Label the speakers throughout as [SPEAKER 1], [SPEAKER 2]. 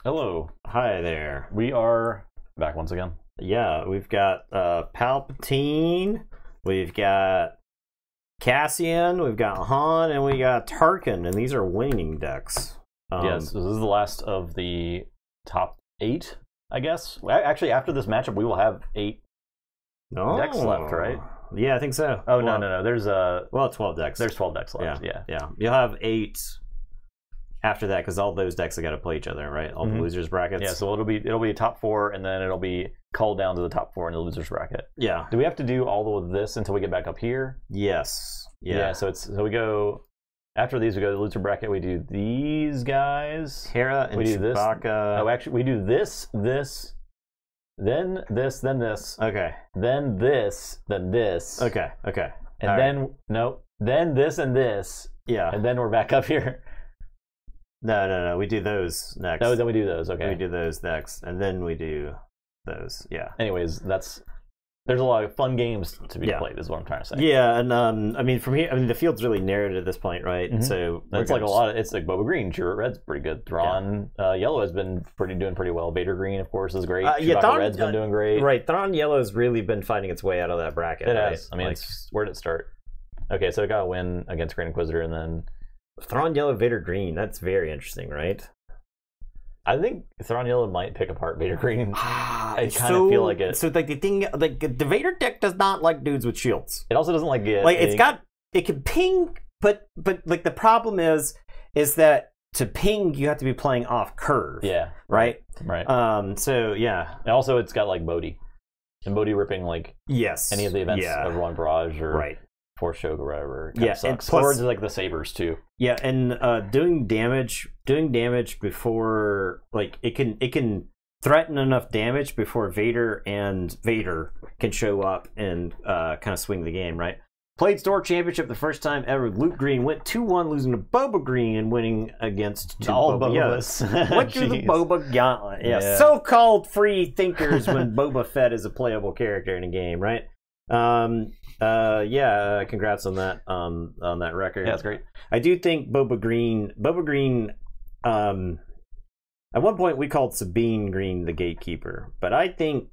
[SPEAKER 1] Hello.
[SPEAKER 2] Hi there.
[SPEAKER 1] We are back once again.
[SPEAKER 2] Yeah, we've got Palpatine, we've got Cassian, we've got Han, and we got Tarkin, and these are winning decks.
[SPEAKER 1] Yes, this is the last of the top 8, I guess. Actually, after this matchup, we will have 8 decks left, right?
[SPEAKER 2] Yeah, I think so.
[SPEAKER 1] Oh, well, no. There's
[SPEAKER 2] 12 decks.
[SPEAKER 1] There's 12 decks left.
[SPEAKER 2] Yeah. You'll have 8 after that because all those decks have got to play each other, right? All the losers brackets.
[SPEAKER 1] Yeah, so it'll be a top 4, and then it'll be called down to the top 4 in the losers bracket.
[SPEAKER 2] Yeah.
[SPEAKER 1] Do we have to do all of this until we get back up here?
[SPEAKER 2] Yes.
[SPEAKER 1] Yeah. So we go after these. We go to the loser bracket. We do these guys.
[SPEAKER 2] Hera and Chewbacca.
[SPEAKER 1] Oh, actually, we do this, then this, then this.
[SPEAKER 2] Okay.
[SPEAKER 1] Then this, then this.
[SPEAKER 2] Okay.
[SPEAKER 1] And then this and this.
[SPEAKER 2] Yeah.
[SPEAKER 1] And then we're back up here.
[SPEAKER 2] No. We do those next.
[SPEAKER 1] No, then we do those. Okay.
[SPEAKER 2] We do those next, and then we do those. Yeah.
[SPEAKER 1] Anyways, there's a lot of fun games to be played, is what I'm trying to say.
[SPEAKER 2] Yeah, and I mean, from here, the field's really narrowed at this point, right? So
[SPEAKER 1] it's like it's like Boba Green, Chirrut Red's pretty good. Thrawn Yellow has been doing pretty well. Vader Green, of course, is great. Chewbacca Red's been doing great.
[SPEAKER 2] Right, Thrawn Yellow's really been fighting its way out of that bracket.
[SPEAKER 1] It has. I mean, where did it start? Okay, so it got a win against Grand Inquisitor, and then
[SPEAKER 2] Thrawn Yellow, Vader Green. That's very interesting, right?
[SPEAKER 1] I think Thrawn Yellow might pick apart Vader Green. I kind of feel like it.
[SPEAKER 2] So like the thing, like the Vader deck does not like dudes with shields.
[SPEAKER 1] It also doesn't like it.
[SPEAKER 2] Like it can ping, but like the problem is that to ping you have to be playing off curve.
[SPEAKER 1] Yeah.
[SPEAKER 2] Right.
[SPEAKER 1] Right.
[SPEAKER 2] So yeah.
[SPEAKER 1] And also it's got like Bodhi, and Bodhi ripping like
[SPEAKER 2] any
[SPEAKER 1] of the events of One Barrage or Force Choke or whatever. Sucks. Or it's like the sabers too. Yeah,
[SPEAKER 2] and doing damage before like it can threaten enough damage before Vader can show up and kind of swing the game, right? Played Store Championship the first time ever. Luke Green went 2-1, losing to Boba Green and winning against two
[SPEAKER 1] all
[SPEAKER 2] Bobas. Went through the Boba Gauntlet.
[SPEAKER 1] Yeah.
[SPEAKER 2] So-called free thinkers when Boba Fett is a playable character in a game, right? Congrats on that record.
[SPEAKER 1] Yeah, that's great.
[SPEAKER 2] I do think Boba Green, at one point we called Sabine Green the gatekeeper, but I think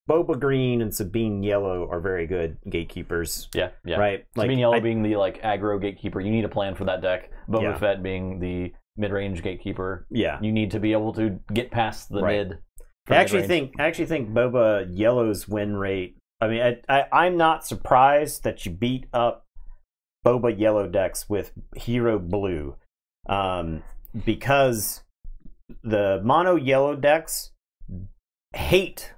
[SPEAKER 2] Boba Green and Sabine Yellow are very good gatekeepers.
[SPEAKER 1] Yeah.
[SPEAKER 2] Right?
[SPEAKER 1] Sabine Yellow being the like aggro gatekeeper, you need a plan for that deck. Boba Fett being the mid-range gatekeeper. Yeah. You need to be able to get past the mid.
[SPEAKER 2] I actually think Boba Yellow's win rate, I mean, I'm not surprised that you beat up Boba Yellow decks with Hero Blue, because the mono Yellow decks hate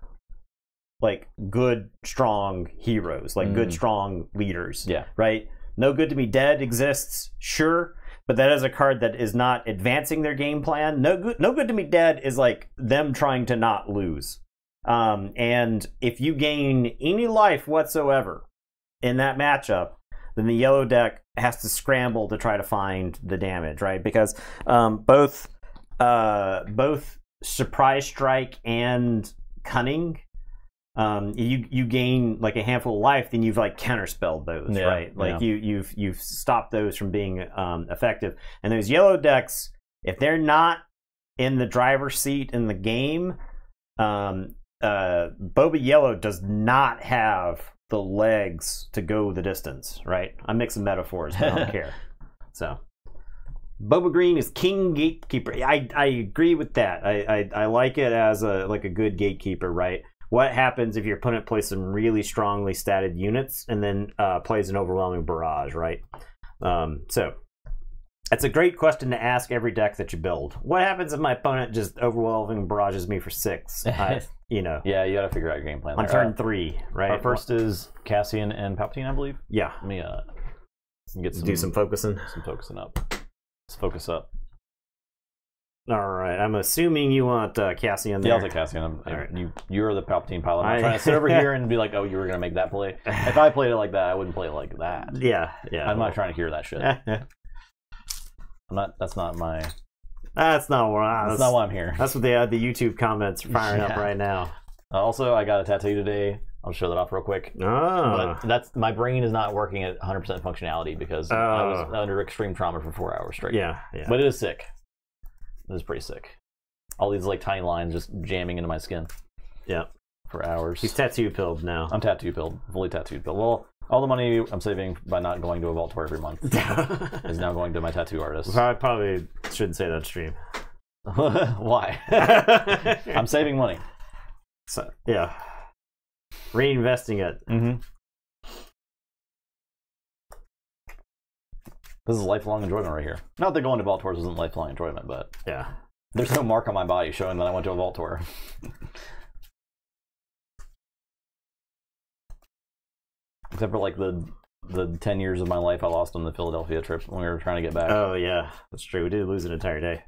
[SPEAKER 2] like good, strong heroes, like good, strong leaders.
[SPEAKER 1] Yeah.
[SPEAKER 2] Right? No Good to Be Dead exists, sure, but that is a card that is not advancing their game plan. No Good to Be Dead is like them trying to not lose. And if you gain any life whatsoever in that matchup, then the yellow deck has to scramble to try to find the damage, right? Because both Surprise Strike and Cunning, you gain like a handful of life, then you've like counterspelled those, right? Like you've stopped those from being effective. And those yellow decks, if they're not in the driver's seat in the game, Boba Yellow does not have the legs to go the distance, right? I'm mixing metaphors, but I don't care. So, Boba Green is King Gatekeeper. I agree with that. I like it as a good gatekeeper, right? What happens if your opponent plays some really strongly statted units and then plays an overwhelming barrage, right? So, that's a great question to ask every deck that you build. What happens if my opponent just overwhelming barrages me for 6?
[SPEAKER 1] Yeah, you got to figure out your game plan
[SPEAKER 2] on turn 3, right?
[SPEAKER 1] Our first is Cassian and Palpatine, I believe.
[SPEAKER 2] Yeah.
[SPEAKER 1] Let me get
[SPEAKER 2] some focusing.
[SPEAKER 1] Some focusing up. Let's focus up.
[SPEAKER 2] All right. I'm assuming you want Cassian there.
[SPEAKER 1] Yeah, I'll take Cassian. You're the Palpatine pilot. I'm not trying to sit over here and be like, oh, you were going to make that play. If I played it like that, I wouldn't play it like that.
[SPEAKER 2] Yeah.
[SPEAKER 1] I'm not trying to hear that shit. That's not why I'm here.
[SPEAKER 2] That's what the YouTube comments are firing up right now.
[SPEAKER 1] Also, I got a tattoo today. I'll show that off real quick.
[SPEAKER 2] Oh.
[SPEAKER 1] But my brain is not working at 100% functionality because I was under extreme trauma for 4 hours straight.
[SPEAKER 2] Yeah.
[SPEAKER 1] But it is sick. It is pretty sick. all these like tiny lines just jamming into my skin.
[SPEAKER 2] Yeah.
[SPEAKER 1] For hours.
[SPEAKER 2] He's tattoo pilled now.
[SPEAKER 1] I'm tattoo pilled, fully tattoo pilled. Well, all the money I'm saving by not going to a vault tour every month is now going to my tattoo artist.
[SPEAKER 2] I probably shouldn't say that stream.
[SPEAKER 1] Why? I'm saving money.
[SPEAKER 2] So yeah, reinvesting it.
[SPEAKER 1] Mm-hmm. This is lifelong enjoyment right here. Not that going to vault tours isn't lifelong enjoyment, but
[SPEAKER 2] yeah,
[SPEAKER 1] there's no mark on my body showing that I went to a vault tour. Except for like the 10 years of my life I lost on the Philadelphia trip when we were trying to get back.
[SPEAKER 2] Oh yeah, that's true. We did lose an entire day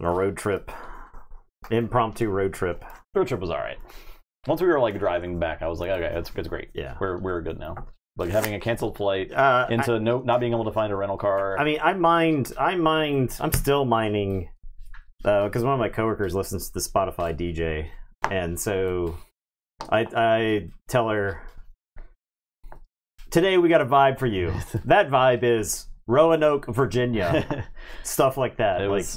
[SPEAKER 2] on a road trip, impromptu road trip.
[SPEAKER 1] Road trip was all right. Once we were like driving back, I was like, okay, it's great.
[SPEAKER 2] Yeah,
[SPEAKER 1] we're good now. Like having a canceled flight into not being able to find a rental car.
[SPEAKER 2] I mean, I mind. I'm still minding because one of my coworkers listens to the Spotify DJ, and so I tell her, today we got a vibe for you. That vibe is Roanoke, Virginia, stuff like that.
[SPEAKER 1] It's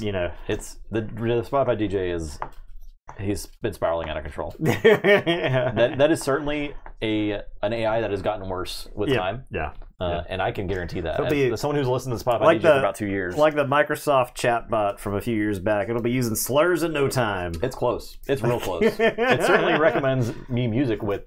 [SPEAKER 1] the Spotify DJ is. He's been spiraling out of control. that is certainly an AI that has gotten worse with time.
[SPEAKER 2] Yeah.
[SPEAKER 1] And I can guarantee that. As someone who's listened to Spotify DJ for about 2 years.
[SPEAKER 2] Like the Microsoft chatbot from a few years back. It'll be using slurs in no time.
[SPEAKER 1] It's close. It's real close. It certainly recommends me music with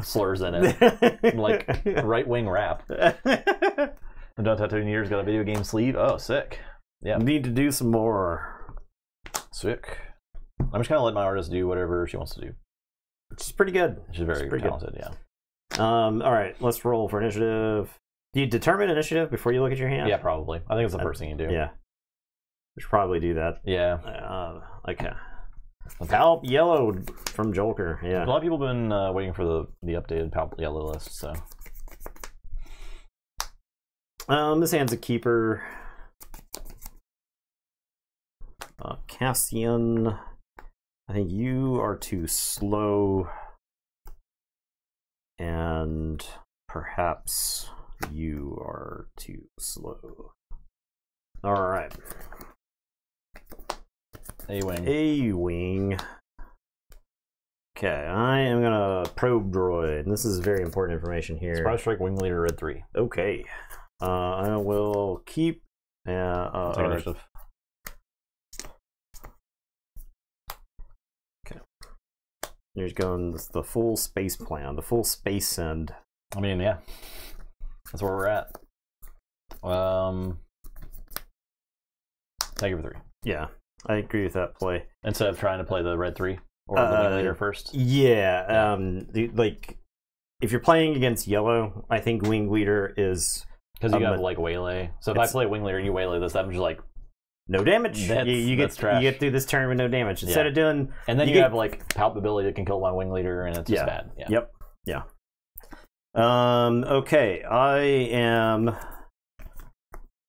[SPEAKER 1] slurs in it. Like right-wing rap. Don't Tattoo Years got a video game sleeve. Oh, sick. Yeah.
[SPEAKER 2] Need to do some more.
[SPEAKER 1] Sick. I'm just gonna let my artist do whatever she wants to do.
[SPEAKER 2] She's pretty good.
[SPEAKER 1] She's very talented, yeah.
[SPEAKER 2] All right, let's roll for initiative. Do you determine initiative before you look at your hand?
[SPEAKER 1] Yeah, probably. I think it's the first thing you do.
[SPEAKER 2] Yeah. We should probably do that.
[SPEAKER 1] Yeah.
[SPEAKER 2] Okay. Palp Yellow from Joker. Yeah.
[SPEAKER 1] A lot of people have been waiting for the updated Palp Yellow list, so.
[SPEAKER 2] This hand's a keeper. Cassian. I think you are too slow, and perhaps you are too slow. All right.
[SPEAKER 1] A-Wing.
[SPEAKER 2] A-Wing. Okay, I am going to probe droid, and this is very important information here.
[SPEAKER 1] Surprise Strike Wing Leader Red 3.
[SPEAKER 2] Okay. I will keep...
[SPEAKER 1] Take initiative.
[SPEAKER 2] There's going the full space plan, the full space send.
[SPEAKER 1] I mean, yeah. That's where we're at. Take it for 3.
[SPEAKER 2] Yeah, I agree with that play.
[SPEAKER 1] Instead of trying to play the red 3 or the wing leader first?
[SPEAKER 2] Yeah, like, if you're playing against yellow, I think wing leader is...
[SPEAKER 1] Because you have, like, waylay. So if I play wing leader and you waylay this, I'm just like...
[SPEAKER 2] No damage. You get through this turn with no damage instead of doing.
[SPEAKER 1] And then you have like palpability that can kill my wing leader, and it's just bad. Yeah.
[SPEAKER 2] Yep. Yeah. Okay, I am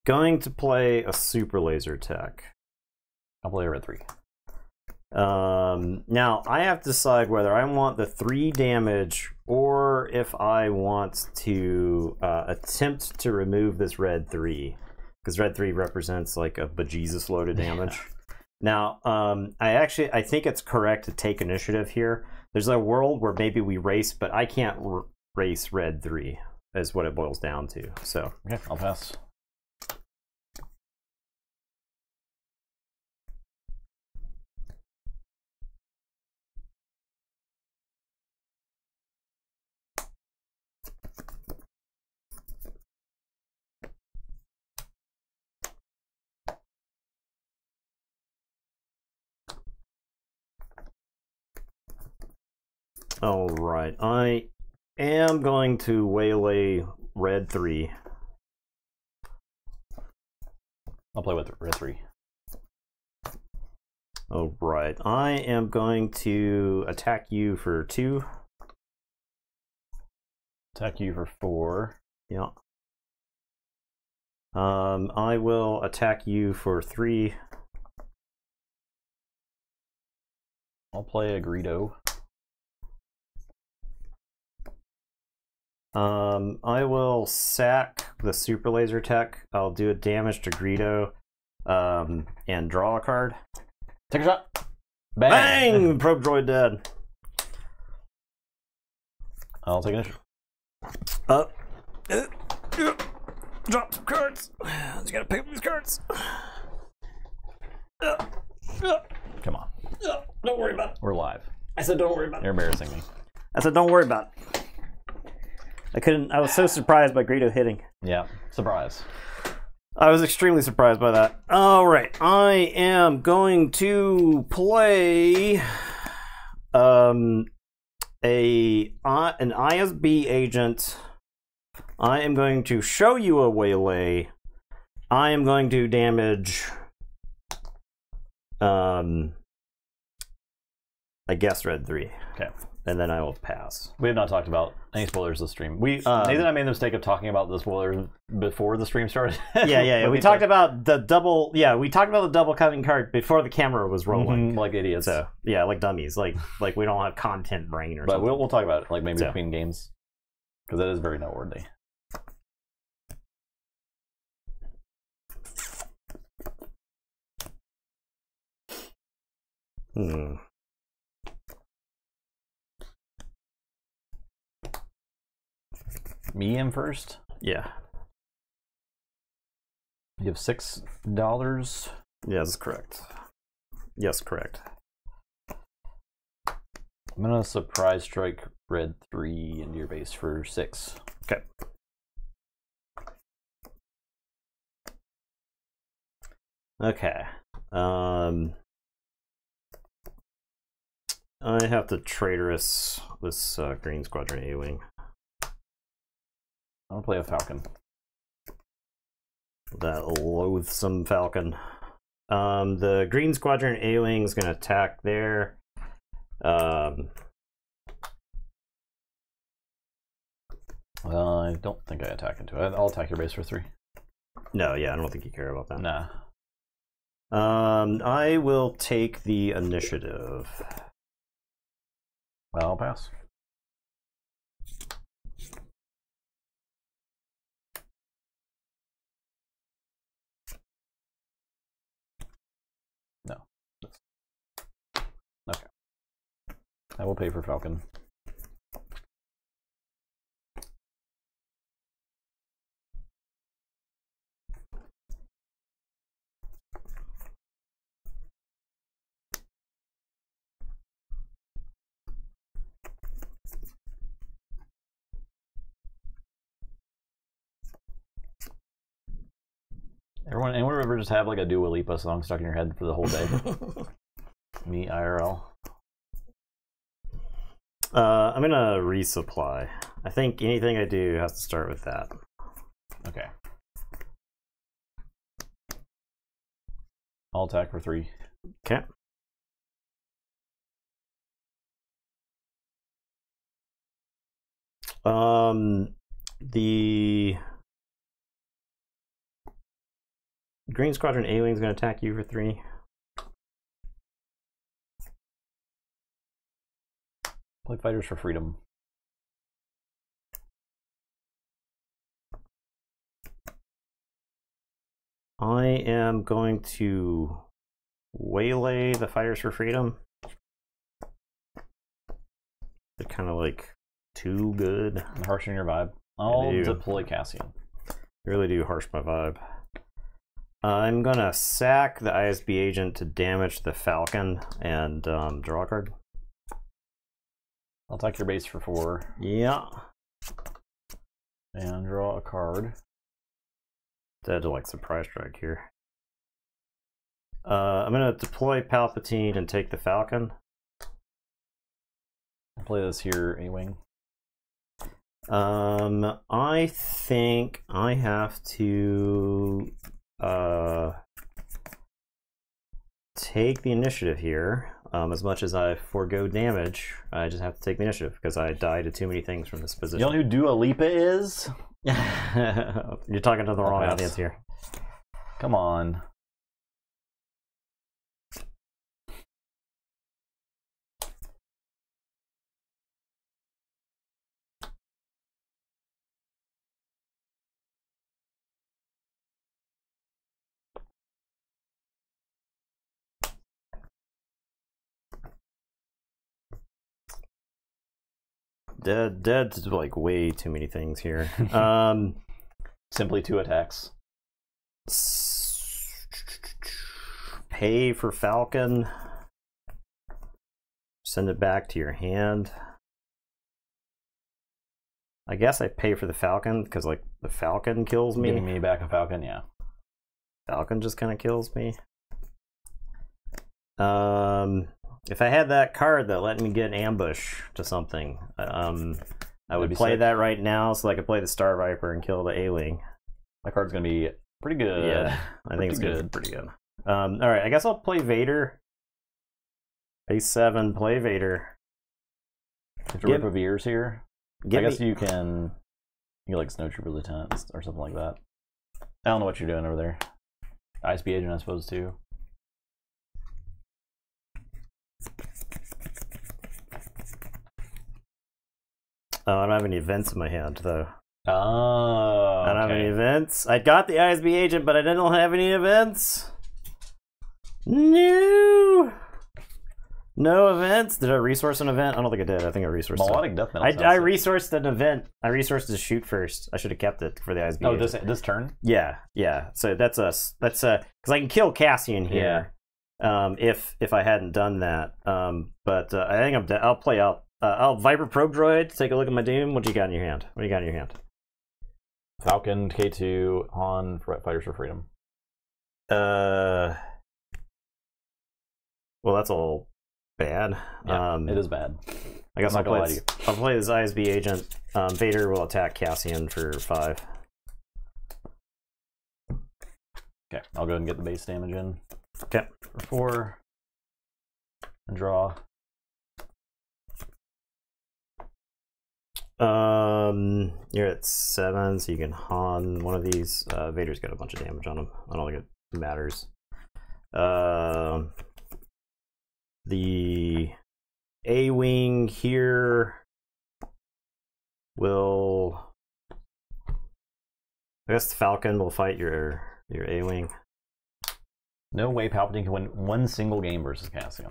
[SPEAKER 2] going to play a super laser attack.
[SPEAKER 1] I'll play a red 3.
[SPEAKER 2] Now I have to decide whether I want the 3 damage or if I want to attempt to remove this red 3. Because red 3 represents like a bejesus load of damage. Now, I think it's correct to take initiative here. There's a world where maybe we race, but I can't race red 3, is what it boils down to. So
[SPEAKER 1] yeah, I'll pass.
[SPEAKER 2] all right, I am going to waylay red 3.
[SPEAKER 1] I'll play with red 3.
[SPEAKER 2] All right, I am going to attack you for 2.
[SPEAKER 1] Attack you for 4.
[SPEAKER 2] Yeah. I will attack you for 3.
[SPEAKER 1] I'll play a Greedo.
[SPEAKER 2] I will sack the super laser tech. I'll do a damage to Greedo, and draw a card.
[SPEAKER 1] Take a shot. Bang!
[SPEAKER 2] Bang! Probe droid dead.
[SPEAKER 1] I'll take initiative.
[SPEAKER 2] Drop some cards. Just gotta pick up these cards.
[SPEAKER 1] Come on.
[SPEAKER 2] Don't worry about it.
[SPEAKER 1] We're live.
[SPEAKER 2] I said don't worry about it.
[SPEAKER 1] You're embarrassing me.
[SPEAKER 2] I said don't worry about it. I was so surprised by Greedo hitting.
[SPEAKER 1] Yeah. Surprise.
[SPEAKER 2] I was extremely surprised by that. Alright, I am going to play an ISB agent. I am going to show you a waylay. I am going to damage I guess Red 3.
[SPEAKER 1] Okay.
[SPEAKER 2] And then I will pass.
[SPEAKER 1] We have not talked about any spoilers this stream. Nathan and I made the mistake of talking about the spoilers before the stream started.
[SPEAKER 2] Yeah. We talked about the double. Yeah, we talked about the double cutting card before the camera was rolling,
[SPEAKER 1] like idiots.
[SPEAKER 2] So yeah, like dummies. Like we don't have content brain or something.
[SPEAKER 1] But we'll talk about it, like maybe between games, because that is very noteworthy. Me in first?
[SPEAKER 2] Yeah.
[SPEAKER 1] You have $6.
[SPEAKER 2] Yes, correct. Yes, correct.
[SPEAKER 1] I'm gonna surprise strike Red 3 into your base for 6.
[SPEAKER 2] Okay. Okay. I have to traitorous this Green Squadron A-Wing.
[SPEAKER 1] I'm gonna play a Falcon.
[SPEAKER 2] That loathsome Falcon. The Green Squadron A-Wing is gonna attack there.
[SPEAKER 1] I don't think I attack into it. I'll attack your base for 3.
[SPEAKER 2] No, yeah, I don't think you care about that.
[SPEAKER 1] Nah.
[SPEAKER 2] I will take the initiative.
[SPEAKER 1] Well, I'll pass. No. Okay. I will pay for Falcon. Anyone ever just have like a Dua Lipa song stuck in your head for the whole day? Me IRL.
[SPEAKER 2] I'm gonna resupply. I think anything I do has to start with that.
[SPEAKER 1] Okay. I'll attack for 3.
[SPEAKER 2] Okay. The Green Squadron A-Wing is going to attack you for 3.
[SPEAKER 1] Play Fighters for Freedom.
[SPEAKER 2] I am going to waylay the Fighters for Freedom. They're kind of like too good.
[SPEAKER 1] Harshing your vibe. I'll deploy Cassian.
[SPEAKER 2] Really do harsh my vibe. I'm gonna sack the ISB agent to damage the Falcon and draw a card.
[SPEAKER 1] I'll attack your base for 4.
[SPEAKER 2] Yeah.
[SPEAKER 1] And draw a card.
[SPEAKER 2] Dead to like surprise strike here. I'm gonna deploy Palpatine and take the Falcon.
[SPEAKER 1] I'll play this here, A-Wing.
[SPEAKER 2] I think I have to take the initiative here. As much as I forego damage, I just have to take the initiative because I die to too many things from this position.
[SPEAKER 1] You know who Dua Lipa is?
[SPEAKER 2] You're talking to the wrong audience here.
[SPEAKER 1] Come on.
[SPEAKER 2] Dead's like way too many things here.
[SPEAKER 1] Simply 2 attacks.
[SPEAKER 2] Pay for Falcon. Send it back to your hand. I guess I pay for the Falcon because like the Falcon kills me.
[SPEAKER 1] Giving me back a Falcon, yeah.
[SPEAKER 2] Falcon just kind of kills me. If I had that card that let me get an ambush to something, I would play that right now so I could play the Star Viper and kill the A-Wing.
[SPEAKER 1] My card's gonna be pretty good.
[SPEAKER 2] Yeah, I think it's good. Pretty good. All right, I guess I'll play Vader. A7, play Vader.
[SPEAKER 1] You have to rip of ears here. I guess you can like Snowtrooper Lieutenant or something like that. I don't know what you're doing over there. ISB agent, I suppose, too.
[SPEAKER 2] Oh, I don't have any events in my hand, though.
[SPEAKER 1] Oh,
[SPEAKER 2] I don't have any events. I got the ISB agent, but I didn't have any events. No events. Did I resource an event? I don't think I did. I think I resourced
[SPEAKER 1] Melodic Death Metal.
[SPEAKER 2] I resourced an event. I resourced the shoot first. I should have kept it for the ISB.
[SPEAKER 1] Oh,
[SPEAKER 2] agent.
[SPEAKER 1] this turn?
[SPEAKER 2] Yeah. So that's us. That's because I can kill Cassian here. Yeah. If I hadn't done that. But I think I'm. I'll play out. I'll Viper Probe Droid. Take a look at my Doom. What do you got in your hand?
[SPEAKER 1] Falcon, K2, Han, Fighters for Freedom.
[SPEAKER 2] Well, that's all bad.
[SPEAKER 1] Yeah, it is bad.
[SPEAKER 2] I guess I'll play this ISB agent. Vader will attack Cassian for 5.
[SPEAKER 1] Okay, I'll go ahead and get the base damage in.
[SPEAKER 2] Okay.
[SPEAKER 1] For 4. And draw.
[SPEAKER 2] You're at 7, so you can Han one of these. Vader's got a bunch of damage on him. I don't think it matters. The A-Wing here will... I guess the Falcon will fight your A-Wing.
[SPEAKER 1] No way Palpatine can win one single game versus Cassian.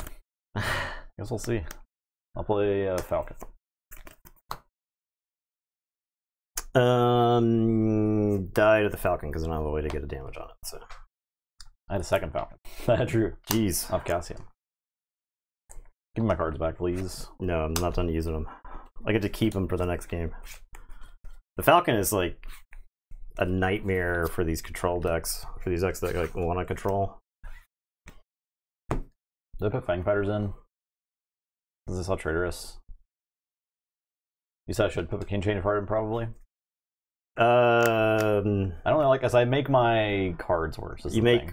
[SPEAKER 1] Guess we'll see. I'll play Falcon.
[SPEAKER 2] Die to the Falcon because I don't have a way to get a damage on it. So
[SPEAKER 1] I had a second Falcon. That drew.
[SPEAKER 2] Jeez.
[SPEAKER 1] Off Cassian. Give me my cards back, please.
[SPEAKER 2] No, I'm not done using them. I get to keep them for the next game. The Falcon is like a nightmare for these control decks. For these decks that like want to control.
[SPEAKER 1] Did I put Fang Fighters in? Is this how traitorous? You said I should put the King Chain of Heart in, probably? I don't know, like, as I make my cards worse.
[SPEAKER 2] You make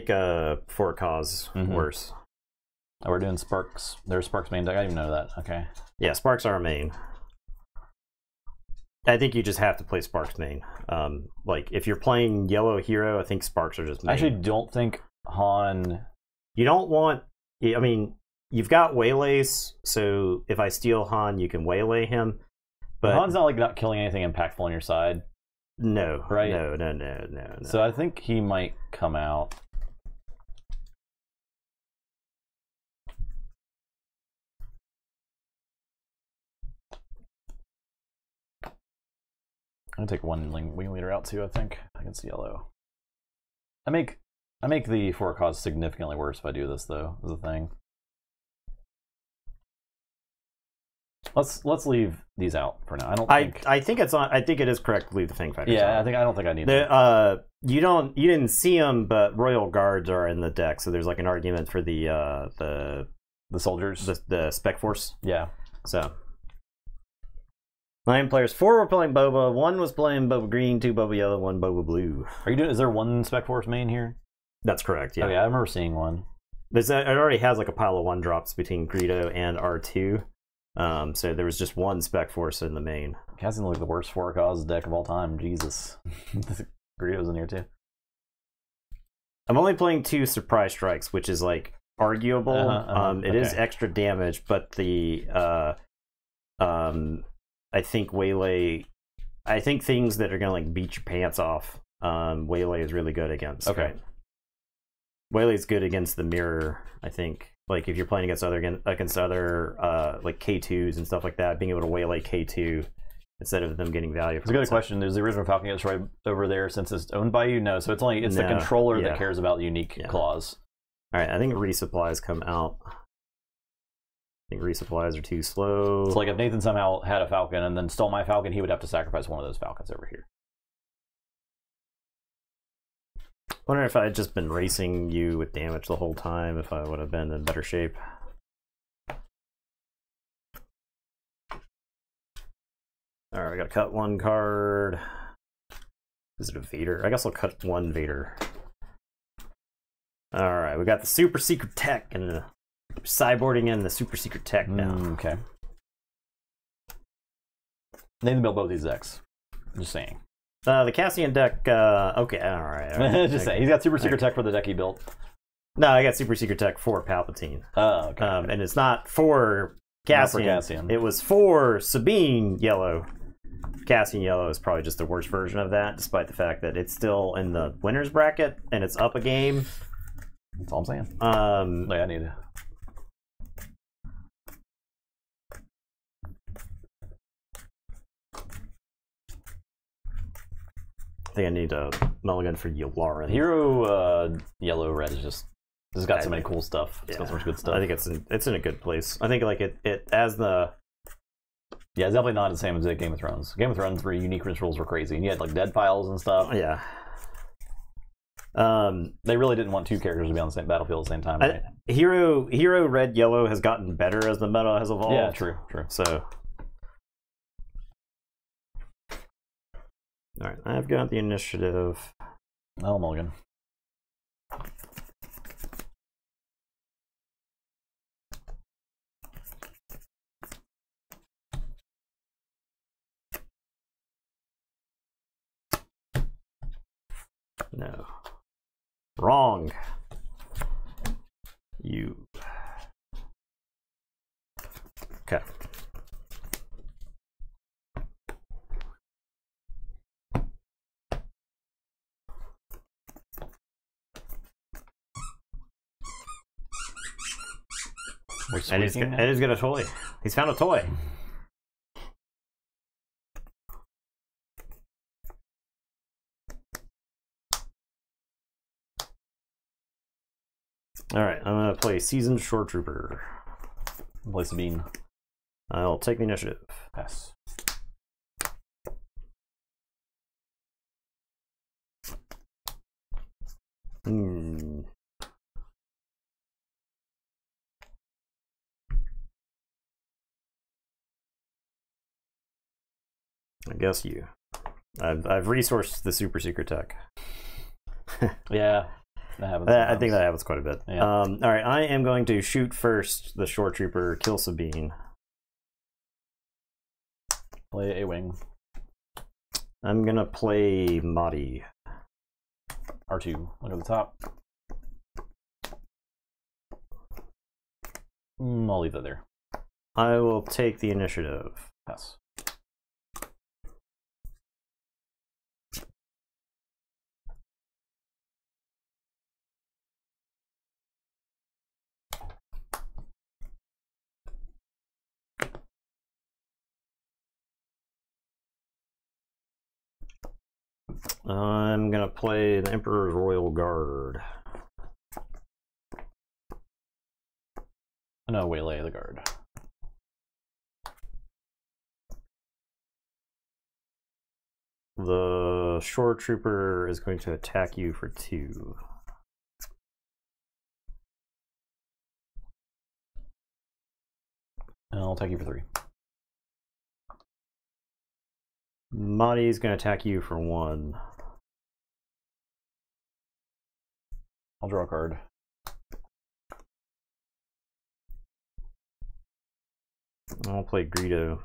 [SPEAKER 2] for a cause worse.
[SPEAKER 1] Oh, we're doing Sparks. There's Sparks main deck. I didn't even know that. Okay.
[SPEAKER 2] Yeah, Sparks are main. I think you just have to play Sparks main. Like, if you're playing Yellow Hero, I think Sparks are just main.
[SPEAKER 1] I actually don't think Han...
[SPEAKER 2] You don't want... I mean, you've got Waylays, so if I steal Han, you can waylay him. But
[SPEAKER 1] Han's not like not killing anything impactful on your side.
[SPEAKER 2] No.
[SPEAKER 1] Right?
[SPEAKER 2] No.
[SPEAKER 1] So I think he might come out. I'm gonna take one wing leader out too, I think. Against yellow. I make the for a cause significantly worse if I do this though, is the thing. Let's leave these out for now.
[SPEAKER 2] I think it's on. I think it is correct to leave the Fang Fighters.
[SPEAKER 1] Yeah,
[SPEAKER 2] on.
[SPEAKER 1] I don't think I need them.
[SPEAKER 2] You didn't see them, but Royal Guards are in the deck, so there's like an argument for the
[SPEAKER 1] soldiers,
[SPEAKER 2] the Spec Force.
[SPEAKER 1] Yeah.
[SPEAKER 2] So 9 players. 4 were playing Boba. 1 was playing Boba Green. 2 Boba Yellow. 1 Boba Blue.
[SPEAKER 1] Is there one Spec Force main here?
[SPEAKER 2] That's correct. Yeah.
[SPEAKER 1] Okay, I remember seeing one.
[SPEAKER 2] It already has like a pile of 1-drops between Greedo and R2. So there was just 1 Spec Force in the main.
[SPEAKER 1] Cassian's like the worst for a cause deck of all time. Jesus. Greedo's in here too.
[SPEAKER 2] I'm only playing 2 Surprise Strikes, which is like arguable. It is extra damage, but the I think Waylay. I think things that are gonna like beat your pants off. Waylay is really good against.
[SPEAKER 1] Okay.
[SPEAKER 2] Right? Waylay's good against the mirror, I think. Like if you're playing against other like K2s and stuff like that, being able to waylay K2 instead of them getting value.
[SPEAKER 1] It's a good question. Is the original Falcon gets right over there since it's owned by you? No, so it's the controller that cares about unique claws.
[SPEAKER 2] All right, I think resupplies come out. I think resupplies are too slow.
[SPEAKER 1] So like if Nathan somehow had a Falcon and then stole my Falcon, he would have to sacrifice one of those Falcons over here.
[SPEAKER 2] I wonder if I had just been racing you with damage the whole time, if I would have been in better shape. Alright, I gotta cut one card. Is it a Vader? I guess I'll cut one Vader. Alright, we got the super secret tech and the sideboarding in the super secret tech now.
[SPEAKER 1] Okay. Nathan built both these decks. I'm just saying.
[SPEAKER 2] The Cassian deck, okay, alright.
[SPEAKER 1] Just saying. He's got super secret tech for the deck he built.
[SPEAKER 2] No, I got super secret tech for Palpatine.
[SPEAKER 1] Oh, okay.
[SPEAKER 2] And it's not for Cassian.
[SPEAKER 1] Not for Cassian.
[SPEAKER 2] It was for Sabine Yellow. Cassian Yellow is probably just the worst version of that, despite the fact that it's still in the winner's bracket and it's up a game.
[SPEAKER 1] That's all I'm saying. Wait, I need to.
[SPEAKER 2] I think I need a mulligan for Yularen.
[SPEAKER 1] Hero yellow red is just it's got so many cool stuff. It's got so much good stuff.
[SPEAKER 2] I think it's in a good place. I think like it as the
[SPEAKER 1] it's definitely not the same as Game of Thrones. Game of Thrones where unique rituals were crazy, and you had like dead files and stuff.
[SPEAKER 2] Yeah.
[SPEAKER 1] They really didn't want two characters to be on the same battlefield at the same time, right?
[SPEAKER 2] Hero red yellow has gotten better as the meta has evolved.
[SPEAKER 1] Yeah, true.
[SPEAKER 2] So. Alright, I've got the initiative.
[SPEAKER 1] Oh, mulligan.
[SPEAKER 2] No. Wrong. You. Okay. And he's got a toy. He's found a toy. Alright, I'm going to play Seasoned Shore Trooper.
[SPEAKER 1] Play Sabine.
[SPEAKER 2] I'll take the initiative.
[SPEAKER 1] Pass.
[SPEAKER 2] I guess you. I've resourced the super secret tech.
[SPEAKER 1] Yeah, that happens.
[SPEAKER 2] I think that happens quite a bit.
[SPEAKER 1] Yeah.
[SPEAKER 2] All right, I am going to shoot first the shore trooper, kill Sabine.
[SPEAKER 1] Play a wing.
[SPEAKER 2] I'm gonna play Mahdi.
[SPEAKER 1] R2. Look at the top. I'll leave that there.
[SPEAKER 2] I will take the initiative.
[SPEAKER 1] Pass.
[SPEAKER 2] I'm gonna play the Emperor's Royal Guard.
[SPEAKER 1] No, waylay the guard.
[SPEAKER 2] The shore trooper is going to attack you for 2.
[SPEAKER 1] And I'll attack you for 3.
[SPEAKER 2] Mahdi is going to attack you for 1.
[SPEAKER 1] I'll draw a card.
[SPEAKER 2] I'll play Greedo.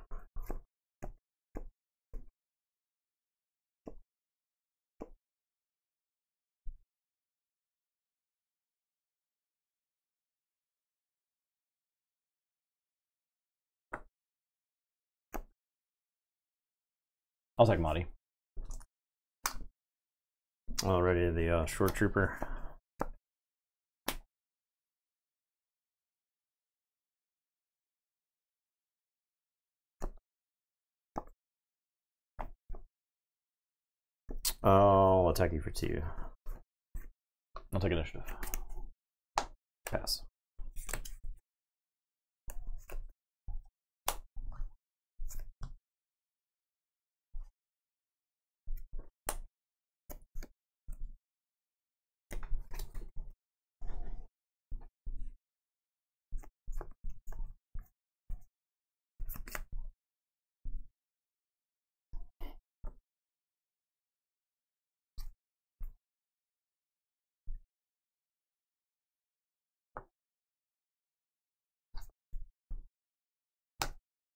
[SPEAKER 1] I'll take Mahdi.
[SPEAKER 2] Already the shore trooper. I'll attack you for 2.
[SPEAKER 1] I'll take initiative.
[SPEAKER 2] Pass.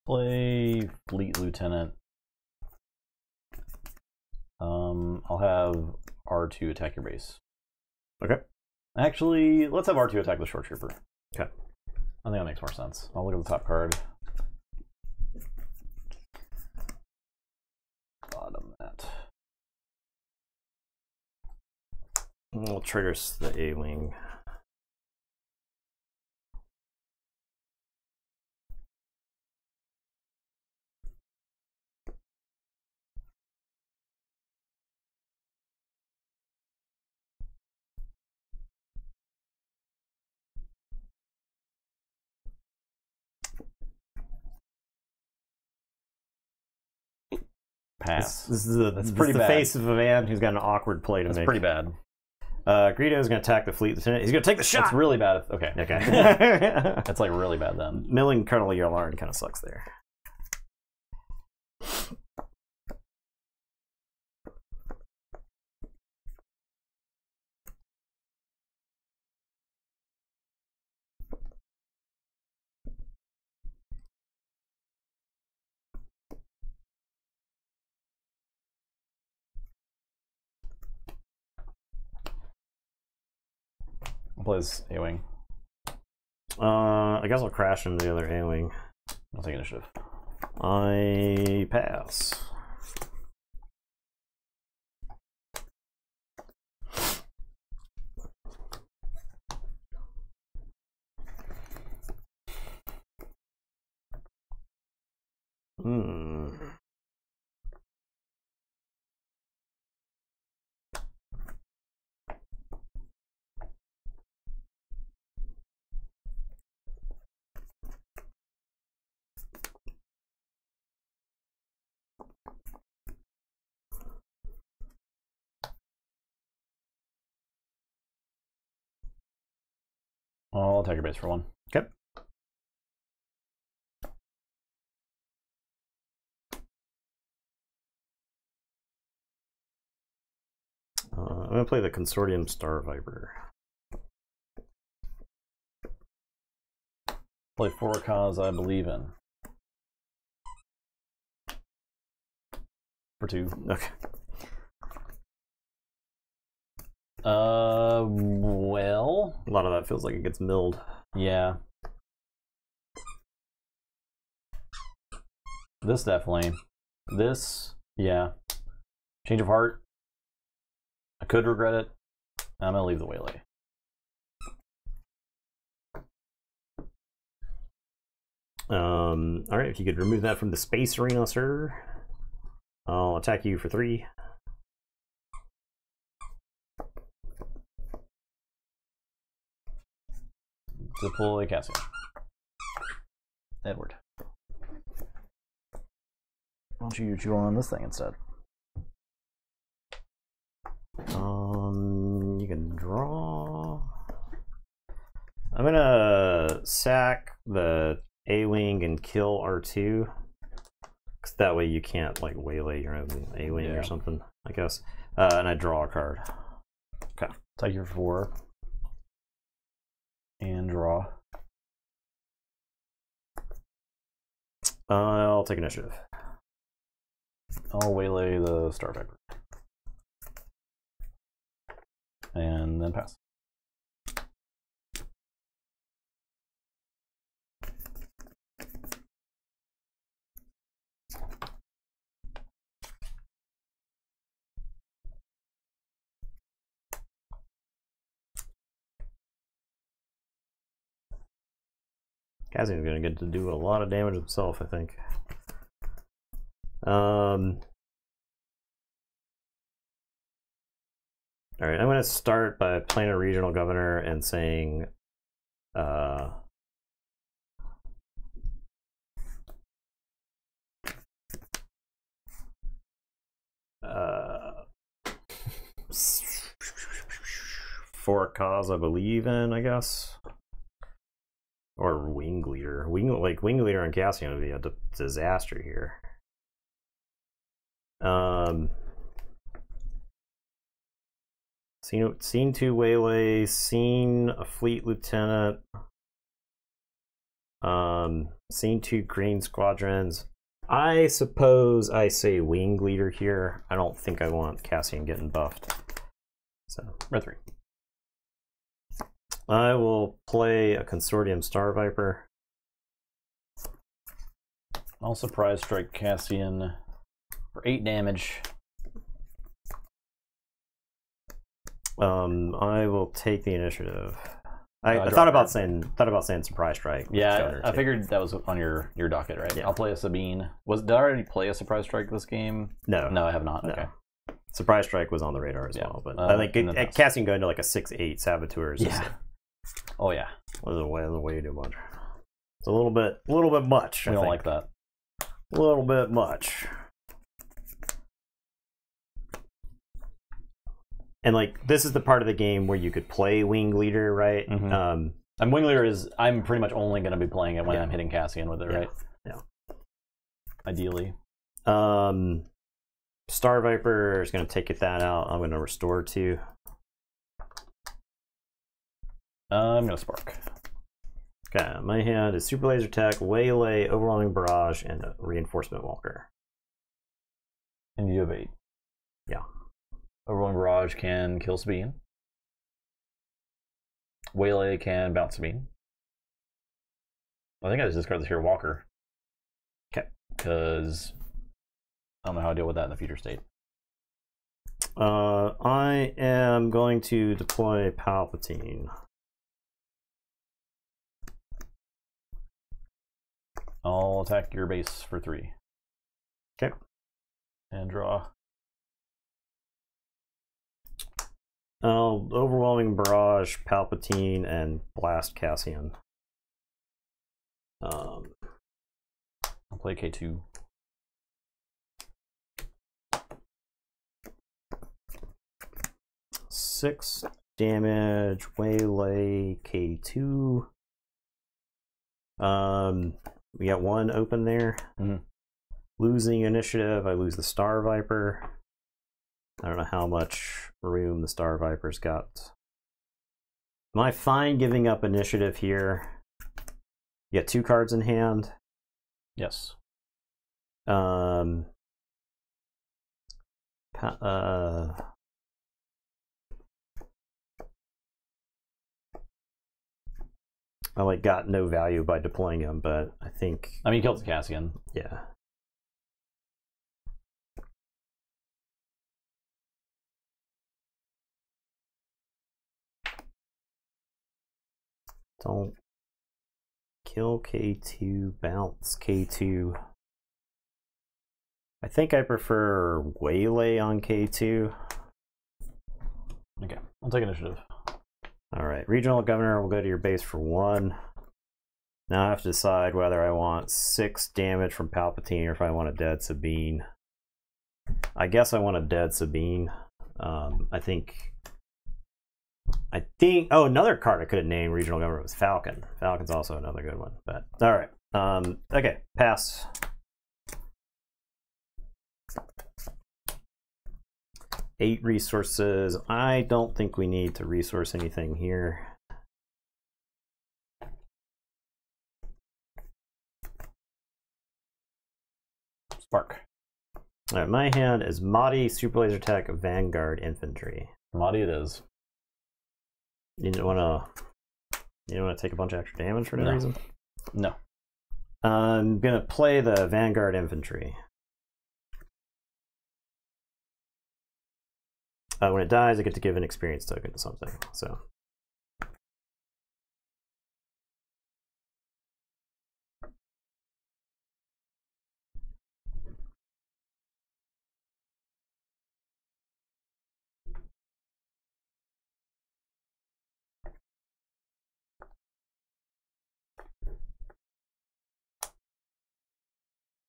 [SPEAKER 1] Play Fleet Lieutenant. I'll have R2 attack your base.
[SPEAKER 2] Okay.
[SPEAKER 1] Actually, let's have R2 attack the short trooper.
[SPEAKER 2] Okay.
[SPEAKER 1] I think that makes more sense. I'll look at the top card. Bottom that.
[SPEAKER 2] We'll trigger the A-wing.
[SPEAKER 1] Pass.
[SPEAKER 2] This is
[SPEAKER 1] That's pretty
[SPEAKER 2] the
[SPEAKER 1] bad.
[SPEAKER 2] face of a man who's got an awkward play to
[SPEAKER 1] That's
[SPEAKER 2] make.
[SPEAKER 1] pretty bad.
[SPEAKER 2] Greedo's going to attack the fleet lieutenant. He's going to take the shot.
[SPEAKER 1] That's really bad. Okay.
[SPEAKER 2] Okay.
[SPEAKER 1] That's like really bad then.
[SPEAKER 2] Milling Colonel Yularen kind of sucks there.
[SPEAKER 1] I'll play this A-Wing.
[SPEAKER 2] I guess I'll crash into the other A-wing.
[SPEAKER 1] I'll take initiative.
[SPEAKER 2] I pass.
[SPEAKER 1] I'll attack your base for 1.
[SPEAKER 2] Okay. I'm going to play the Consortium Star Viper.
[SPEAKER 1] Play for a cause I believe in. For 2.
[SPEAKER 2] Okay.
[SPEAKER 1] Well,
[SPEAKER 2] A lot of that feels like it gets milled.
[SPEAKER 1] yeah. This definitely. This, yeah. Change of heart. I could regret it. I'm gonna leave the waylay.
[SPEAKER 2] All right, if you could remove that from the space arena, sir. I'll attack you for 3.
[SPEAKER 1] Deploy Cassian. Edward. Why don't you chew on this thing instead?
[SPEAKER 2] You can draw. I'm gonna sack the A-wing and kill R2. Cause that way you can't like waylay your own A-wing or something, I guess. And I draw a card. Okay.
[SPEAKER 1] Take your 4. And draw.
[SPEAKER 2] I'll take initiative.
[SPEAKER 1] I'll waylay the Star Viper. And then pass.
[SPEAKER 2] Cassian's gonna get to do a lot of damage himself, I think. All right, I'm going to start by playing a regional governor and saying, for a cause I believe in, I guess, or wing leader. Wing leader and Cassian would be a disaster here. Seen 2 waylay, seen a fleet lieutenant, seen 2 green squadrons. I suppose I say wing leader here. I don't think I want Cassian getting buffed. So
[SPEAKER 1] Red 3.
[SPEAKER 2] I will play a Consortium Star Viper.
[SPEAKER 1] I'll surprise strike Cassian for 8 damage.
[SPEAKER 2] I will take the initiative. I thought about saying surprise strike.
[SPEAKER 1] Yeah, I figured that was on your docket, right? Yeah. I'll play a Sabine. Did I already play a surprise strike this game?
[SPEAKER 2] No,
[SPEAKER 1] I have not.
[SPEAKER 2] No.
[SPEAKER 1] Okay.
[SPEAKER 2] Surprise strike was on the radar as well, but I think Cassian going to like a 6/8 saboteurs.
[SPEAKER 1] Yeah. Oh yeah.
[SPEAKER 2] Was way too much. It's a little bit much.
[SPEAKER 1] I don't like that.
[SPEAKER 2] A little bit much. And like this is the part of the game where you could play wing leader, right?
[SPEAKER 1] Mm-hmm. And wing leader I'm pretty much only going to be playing it when I'm hitting Cassian with it, right?
[SPEAKER 2] Yeah.
[SPEAKER 1] Ideally.
[SPEAKER 2] Star Viper is going to take that out. I'm going to restore 2.
[SPEAKER 1] I'm going to spark.
[SPEAKER 2] Okay, my hand is Super Laser Tech, Waylay, Overwhelming Barrage, and a Reinforcement Walker.
[SPEAKER 1] And you have 8.
[SPEAKER 2] Yeah.
[SPEAKER 1] Overwhelming Barrage can kill Sabine. Waylay can bounce Sabine. I think I just discard this here Walker.
[SPEAKER 2] Okay.
[SPEAKER 1] Because I don't know how to deal with that in the future state.
[SPEAKER 2] I am going to deploy Palpatine.
[SPEAKER 1] I'll attack your base for 3.
[SPEAKER 2] Okay.
[SPEAKER 1] And draw.
[SPEAKER 2] Overwhelming Barrage, Palpatine, and Blast Cassian.
[SPEAKER 1] I'll play K2.
[SPEAKER 2] Six damage, Waylay, K2. We got 1 open there.
[SPEAKER 1] Mm-hmm.
[SPEAKER 2] Losing initiative, I lose the Star Viper. I don't know how much room the Star Viper's got. Am I fine giving up initiative here? You got 2 cards in hand.
[SPEAKER 1] Yes.
[SPEAKER 2] I like got no value by deploying him, but I think
[SPEAKER 1] he killed Cassian.
[SPEAKER 2] Yeah. Don't kill K2, bounce K2. I think I prefer Waylay on K2.
[SPEAKER 1] Okay, I'll take initiative.
[SPEAKER 2] Alright, Regional Governor will go to your base for 1. Now I have to decide whether I want 6 damage from Palpatine or if I want a dead Sabine. I guess I want a dead Sabine. I think oh, another card I could have named Regional Governor was Falcon. Falcon's also another good one. But alright. Okay, pass. Eight resources. I don't think we need to resource anything here.
[SPEAKER 1] Spark.
[SPEAKER 2] Alright, my hand is Mahdi, Super Laser Tech, Vanguard Infantry.
[SPEAKER 1] Mahdi it is.
[SPEAKER 2] You don't want to take a bunch of extra damage for no reason?
[SPEAKER 1] No.
[SPEAKER 2] I'm gonna play the Vanguard Infantry. When it dies, I get to give an experience token to something. So.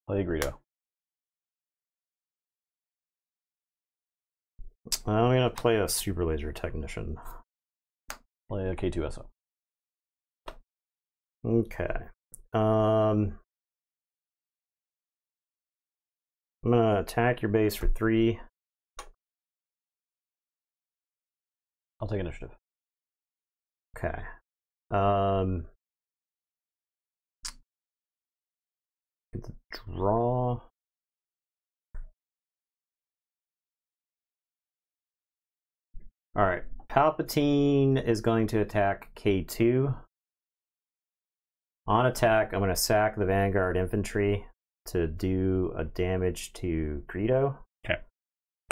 [SPEAKER 1] Play Greedo.
[SPEAKER 2] I'm gonna play a Super Laser Technician.
[SPEAKER 1] Play a K2SO.
[SPEAKER 2] Okay. I'm gonna attack your base for 3.
[SPEAKER 1] I'll take initiative.
[SPEAKER 2] Okay. Get the draw. All right. Palpatine is going to attack K2. On attack, I'm going to sack the Vanguard Infantry to do a damage to Greedo.
[SPEAKER 1] Okay.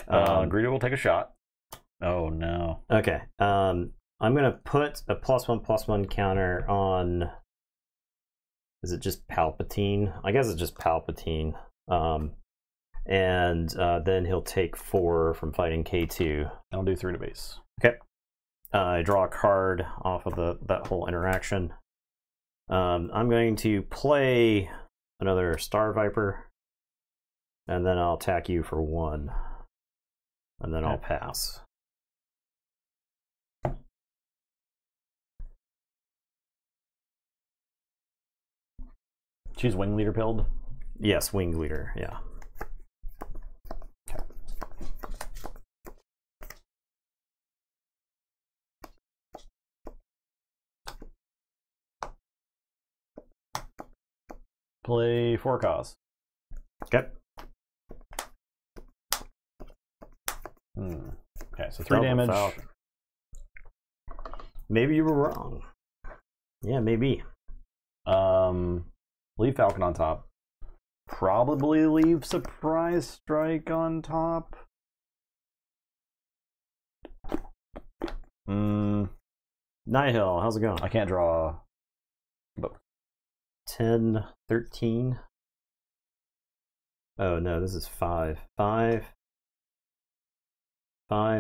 [SPEAKER 1] Greedo will take a shot. Oh, no.
[SPEAKER 2] Okay. I'm going to put a +1/+1 counter on... Is it just Palpatine? I guess it's just Palpatine. And then he'll take 4 from fighting K2.
[SPEAKER 1] I'll do 3 to base.
[SPEAKER 2] Okay. I draw a card off of that whole interaction. I'm going to play another Star Viper, and then I'll attack you for 1, and then I'll pass.
[SPEAKER 1] Choose Wing Leader build?
[SPEAKER 2] Yes, Wing Leader, yeah.
[SPEAKER 1] Okay. Play 4 Cause.
[SPEAKER 2] Okay.
[SPEAKER 1] Okay, so 3 damage.
[SPEAKER 2] Falcon. Maybe you were wrong. Yeah, maybe.
[SPEAKER 1] Leave Falcon on top. Probably leave Surprise Strike on top.
[SPEAKER 2] Nihil, how's it going?
[SPEAKER 1] I can't draw.
[SPEAKER 2] 10, 13. Oh no, this is 5. 5,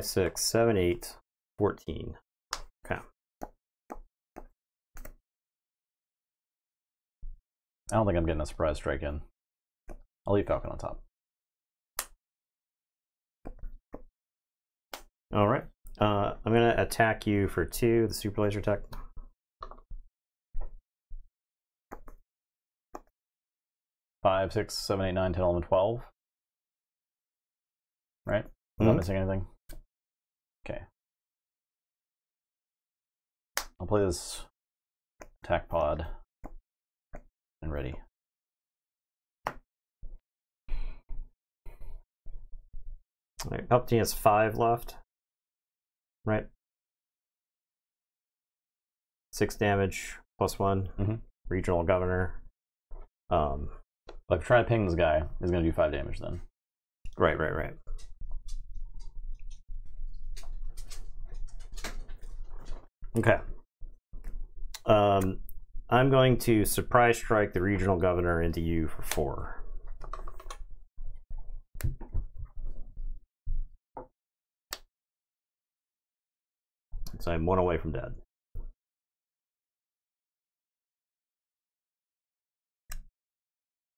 [SPEAKER 2] 6, 7, 8, 14. Okay.
[SPEAKER 1] I don't think I'm getting a Surprise Strike in. I'll leave Falcon on top.
[SPEAKER 2] All right. I'm going to attack you for 2, the Super Laser Tech.
[SPEAKER 1] Five, 6, 7, 8, 9, 10, 11, 12. Right? I'm not missing anything. Okay. I'll play this attack pod. And ready.
[SPEAKER 2] All right, Palpatine has 5 left. Right. 6 damage, +1. Regional Governor.
[SPEAKER 1] If I try to ping this guy, he's going to do 5 damage then.
[SPEAKER 2] Right. Okay. I'm going to Surprise Strike the Regional Governor into you for 4. So I'm 1 away from dead.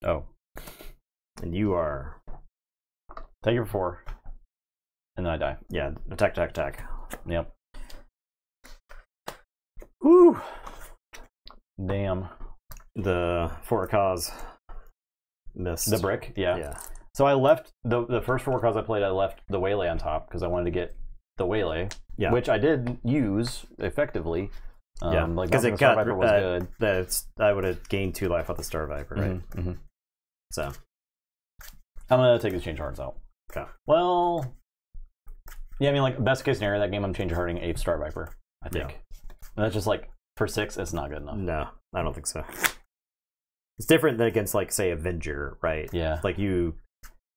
[SPEAKER 1] Oh.
[SPEAKER 2] And you are...
[SPEAKER 1] Take it for 4. And then I die.
[SPEAKER 2] Yeah, attack.
[SPEAKER 1] Yep.
[SPEAKER 2] Woo!
[SPEAKER 1] Damn.
[SPEAKER 2] The 4 Cause missed.
[SPEAKER 1] The brick? Yeah. So I left, the first 4 Cause I played, I left the Waylay on top because I wanted to get the Waylay. Yeah. Which I did use effectively.
[SPEAKER 2] Because it got Viper was good. I would have gained 2 life off the Star Viper, right? So
[SPEAKER 1] I'm gonna take the change hearts out.
[SPEAKER 2] Okay.
[SPEAKER 1] Well, yeah, I mean, like best case scenario, that game I'm change hearting 8 Star Viper. I think. Yeah. And that's just like for 6, it's not good enough.
[SPEAKER 2] No, I don't think so. It's different than against like say Avenger, right?
[SPEAKER 1] Yeah.
[SPEAKER 2] Like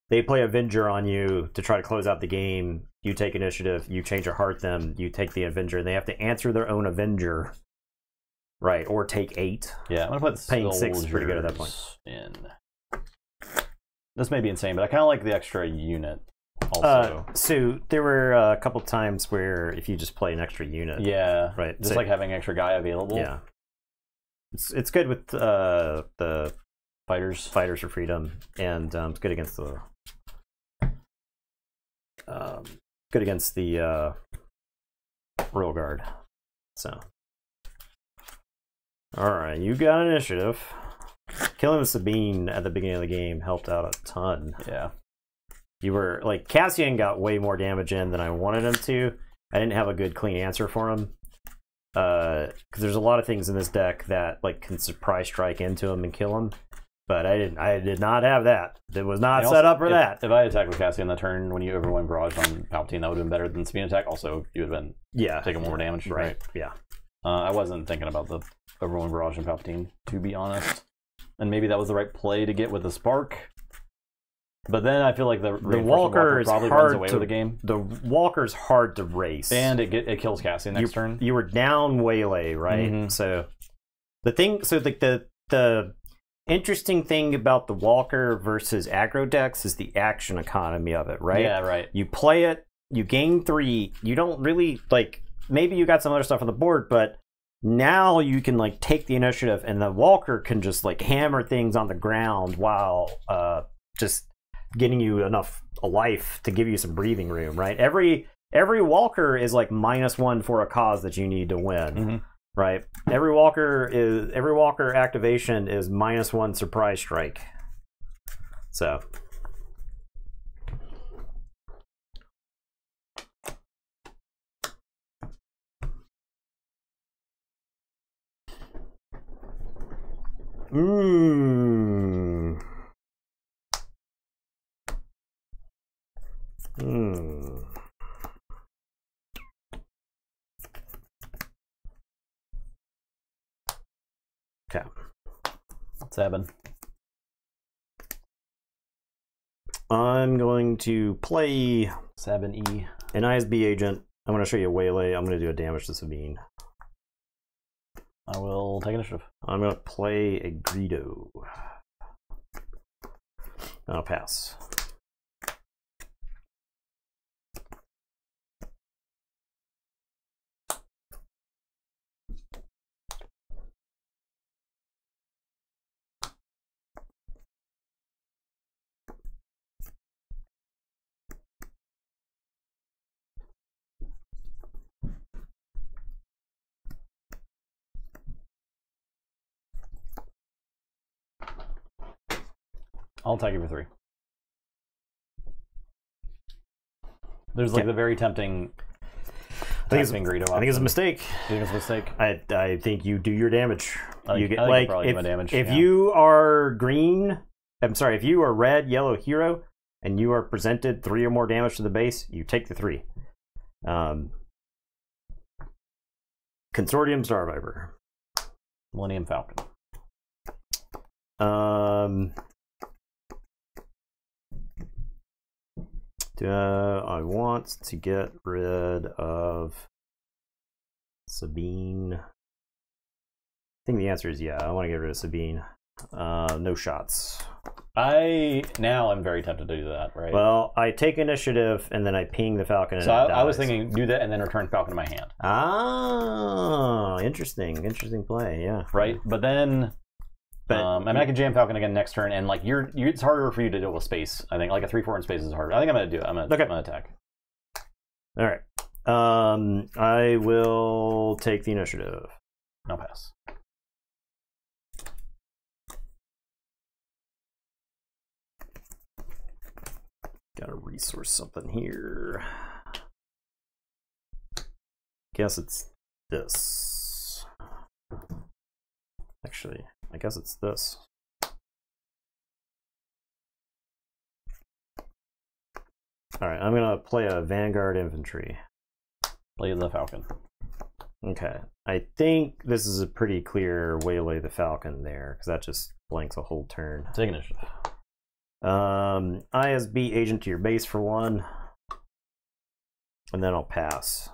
[SPEAKER 2] they play Avenger on you to try to close out the game. You take initiative, you change or heart them, you take the Avenger, they have to answer their own Avenger. Right, or take 8.
[SPEAKER 1] Yeah, I'm gonna put
[SPEAKER 2] paying 6 is pretty good at that point.
[SPEAKER 1] In. This may be insane, but I kinda like the extra unit also.
[SPEAKER 2] So there were a couple times where if you just play an extra unit.
[SPEAKER 1] Yeah.
[SPEAKER 2] Right.
[SPEAKER 1] Just like having an extra guy available.
[SPEAKER 2] Yeah. It's good with the
[SPEAKER 1] Fighters.
[SPEAKER 2] Fighters for Freedom, and it's good against the Royal Guard. So, all right, you got initiative. Killing Sabine at the beginning of the game helped out a ton.
[SPEAKER 1] Yeah.
[SPEAKER 2] You were like Cassian got way more damage in than I wanted him to. I didn't have a good clean answer for him. Because there's a lot of things in this deck that like can surprise strike into him and kill him. But I did not have that. It was not set up for that.
[SPEAKER 1] If I attacked with Cassian the turn when you overwhelmed Barrage on Palpatine, that would have been better than Sabine attack. Also, you would have been taking more damage. Right.
[SPEAKER 2] Yeah.
[SPEAKER 1] I wasn't thinking about the overwhelming Barrage on Palpatine, to be honest. And maybe that was the right play to get with the Spark. But then I feel like the
[SPEAKER 2] Walker is
[SPEAKER 1] probably
[SPEAKER 2] hard
[SPEAKER 1] runs away
[SPEAKER 2] to
[SPEAKER 1] with the game.
[SPEAKER 2] The Walker's hard to race,
[SPEAKER 1] and it kills Cassian next turn.
[SPEAKER 2] You were down waylay, right?
[SPEAKER 1] Mm-hmm.
[SPEAKER 2] So the interesting thing about the Walker versus aggro decks is the action economy of it, right?
[SPEAKER 1] Yeah, right.
[SPEAKER 2] You play it, you gain 3. You don't really like. Maybe you got some other stuff on the board, but now you can like take the initiative, and the Walker can just like hammer things on the ground while just getting you enough life to give you some breathing room, right? Every Walker is like -1 for a cause that you need to win,
[SPEAKER 1] mm-hmm.
[SPEAKER 2] right? Every Walker activation is -1 surprise strike. So. Okay.
[SPEAKER 1] Sabin.
[SPEAKER 2] I'm going to play
[SPEAKER 1] Sabin E.
[SPEAKER 2] An ISB agent. I'm going to show you a waylay. I'm going to do a damage to Sabine.
[SPEAKER 1] I will take initiative.
[SPEAKER 2] I'm going to play a Greedo. I'll pass.
[SPEAKER 1] I'll take it for 3. There's like the very tempting.
[SPEAKER 2] I think it's a mistake.
[SPEAKER 1] You think it's a mistake?
[SPEAKER 2] I think you do your damage. You get
[SPEAKER 1] like
[SPEAKER 2] if you are green. I'm sorry. If you are red, yellow hero, and you are presented 3 or more damage to the base, you take the 3. Consortium Starviper.
[SPEAKER 1] Millennium Falcon.
[SPEAKER 2] I want to get rid of Sabine. I think the answer is yeah. I want to get rid of Sabine. No shots.
[SPEAKER 1] Now I'm very tempted to do that, right?
[SPEAKER 2] Well, I take initiative and then I ping the Falcon. And
[SPEAKER 1] so I was thinking do that and then return Falcon to my hand.
[SPEAKER 2] Ah, interesting play. Yeah.
[SPEAKER 1] Right, but then. I mean, I can jam Falcon again next turn, and like it's harder for you to deal with space. I think like a 3/4 in space is harder. I think I'm gonna do it. I'm gonna attack.
[SPEAKER 2] All right. I will take the initiative.
[SPEAKER 1] No pass.
[SPEAKER 2] Gotta resource something here. Guess it's this. Actually, I guess it's this. Alright, I'm gonna play a Vanguard Infantry.
[SPEAKER 1] Play the Falcon.
[SPEAKER 2] Okay. I think this is a pretty clear waylay the Falcon there, because that just blanks a whole turn.
[SPEAKER 1] Take initiative.
[SPEAKER 2] ISB agent to your base for 1. And then I'll pass.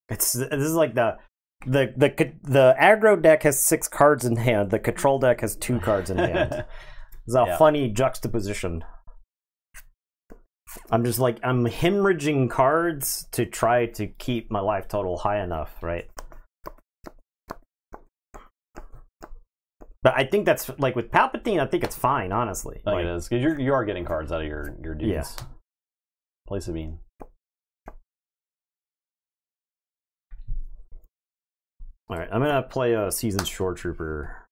[SPEAKER 2] This is like the the aggro deck has 6 cards in hand. The control deck has 2 cards in hand. It's a funny juxtaposition. I'm just like, I'm hemorrhaging cards to try to keep my life total high enough, right? But I think that's, like, with Palpatine, I think it's fine, honestly.
[SPEAKER 1] I think it is, because you are getting cards out of your dudes.
[SPEAKER 2] Yeah.
[SPEAKER 1] Play Sabine.
[SPEAKER 2] Alright, I'm gonna play a Seasoned Shore Trooper.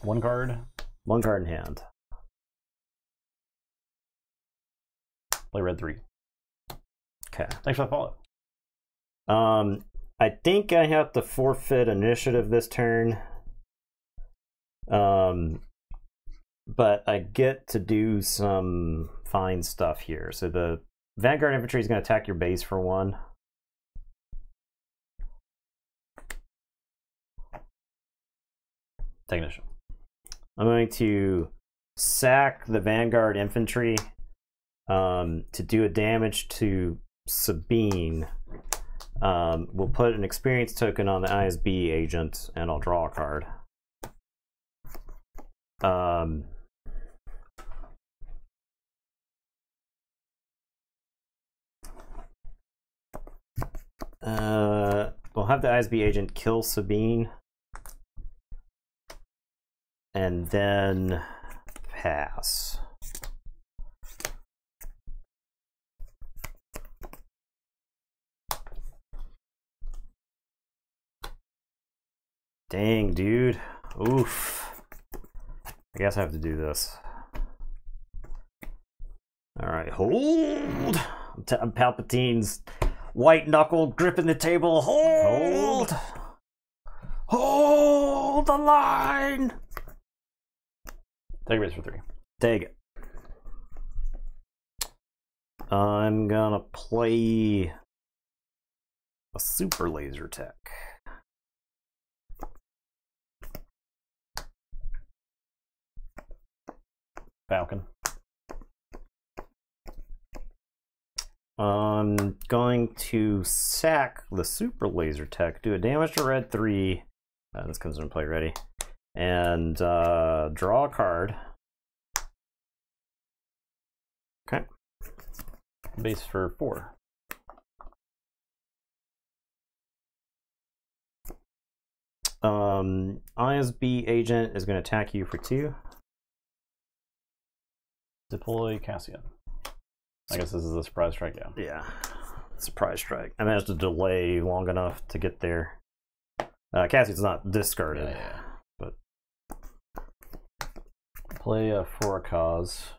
[SPEAKER 1] 1 card.
[SPEAKER 2] 1 card in hand.
[SPEAKER 1] Play red 3.
[SPEAKER 2] Okay.
[SPEAKER 1] Thanks for the follow.
[SPEAKER 2] I think I have to forfeit initiative this turn. But I get to do some fine stuff here. So the Vanguard Infantry is going to attack your base for 1.
[SPEAKER 1] Take initiative.
[SPEAKER 2] I'm going to sack the Vanguard Infantry to do a damage to Sabine. We'll put an experience token on the ISB agent, and I'll draw a card. We'll have the ISB agent kill Sabine, and then pass. Dang, dude. Oof. I guess I have to do this. Alright, hold! Palpatine's white knuckle gripping the table. Hold! Hold the line!
[SPEAKER 1] Take base for 3.
[SPEAKER 2] Take it. I'm gonna play a super laser tech.
[SPEAKER 1] Falcon.
[SPEAKER 2] I'm going to sack the super laser tech, do a damage to red 3. This comes into play ready. And draw a card. Okay.
[SPEAKER 1] Base for 4.
[SPEAKER 2] ISB agent is going to attack you for 2.
[SPEAKER 1] Deploy Cassian. I guess this is a surprise strike, yeah.
[SPEAKER 2] Yeah. Surprise strike. I managed to delay long enough to get there. Cassian's not discarded.
[SPEAKER 1] Yeah.
[SPEAKER 2] But
[SPEAKER 1] play for a cause.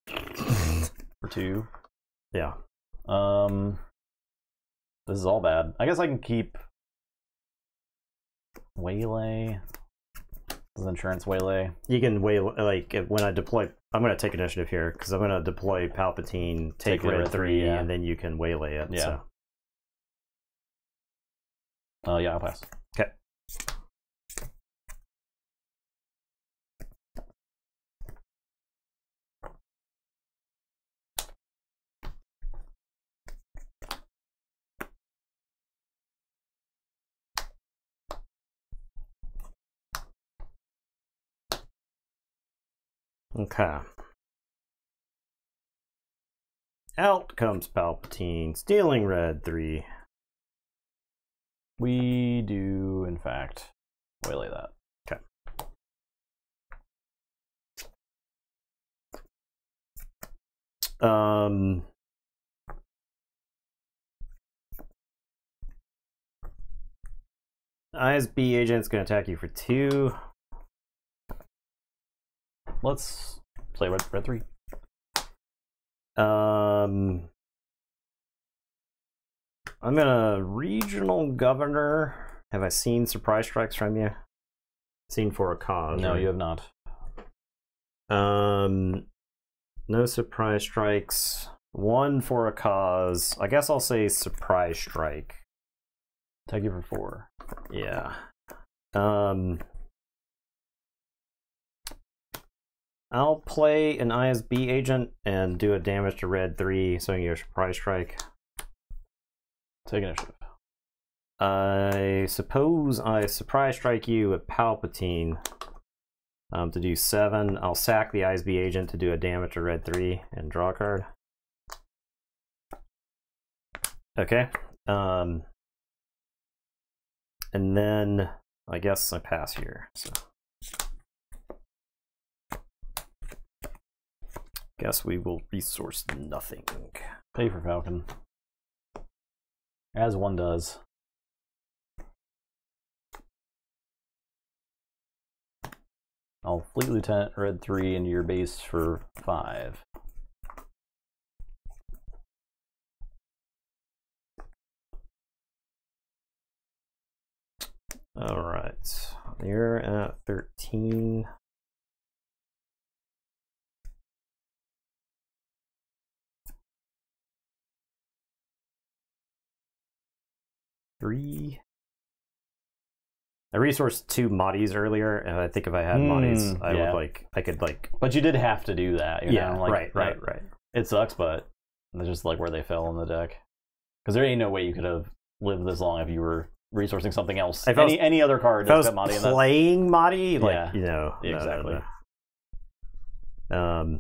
[SPEAKER 1] For 2.
[SPEAKER 2] Yeah.
[SPEAKER 1] This is all bad. I guess I can keep Waylay. This is insurance Waylay.
[SPEAKER 2] You can waylay, like, when I deploy, I'm going to take initiative here, because I'm going to deploy Palpatine, take red 3,
[SPEAKER 1] yeah.
[SPEAKER 2] and then you can waylay it.
[SPEAKER 1] Yeah.
[SPEAKER 2] So.
[SPEAKER 1] Yeah, I'll pass.
[SPEAKER 2] Okay. Okay. Out comes Palpatine, stealing red 3.
[SPEAKER 1] We do, in fact, waylay that.
[SPEAKER 2] Okay. ISB agent's going to attack you for 2.
[SPEAKER 1] Let's play red 3.
[SPEAKER 2] I'm gonna regional governor. Have I seen surprise strikes from you? Seen for a cause?
[SPEAKER 1] No,
[SPEAKER 2] right?
[SPEAKER 1] you have not.
[SPEAKER 2] No surprise strikes. 1 for a cause. I guess I'll say surprise strike.
[SPEAKER 1] Take you for 4.
[SPEAKER 2] Yeah. I'll play an ISB agent and do a damage to red 3, so you get a surprise strike.
[SPEAKER 1] Take initiative.
[SPEAKER 2] I suppose I surprise strike you with Palpatine to do 7. I'll sack the ISB agent to do a damage to red 3 and draw a card. Okay. And then I guess I pass here. So guess we will resource nothing.
[SPEAKER 1] Pay for Falcon. As one does. I'll Fleet Lieutenant red 3 into your base for 5.
[SPEAKER 2] All right. You're at 13. I resourced 2 Mahdi's earlier, and I think if I had Mahdi's, I could
[SPEAKER 1] But you did have to do that. You know? Like,
[SPEAKER 2] right.
[SPEAKER 1] It sucks, but it's just like where they fell in the deck. Because there ain't no way you could have lived this long if you were resourcing something else. Any other card that's got Mahdi in that.
[SPEAKER 2] Playing Mahdi, like,
[SPEAKER 1] yeah.
[SPEAKER 2] you know,
[SPEAKER 1] exactly.
[SPEAKER 2] No.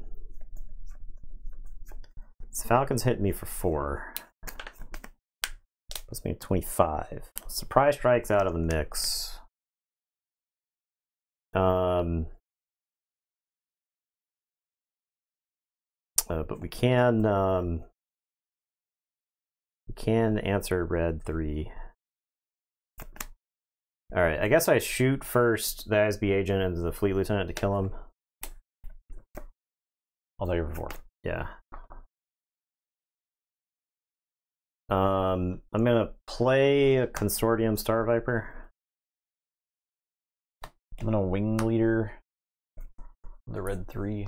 [SPEAKER 2] So Falcon's hit me for 4. Puts me at 25. Surprise strikes out of the mix. But we can answer red 3. All right, I guess I shoot first the ISB agent into the Fleet Lieutenant to kill him.
[SPEAKER 1] I'll take it for 4.
[SPEAKER 2] Yeah. I'm gonna play a Consortium Star Viper.
[SPEAKER 1] I'm gonna Wing Leader the red 3.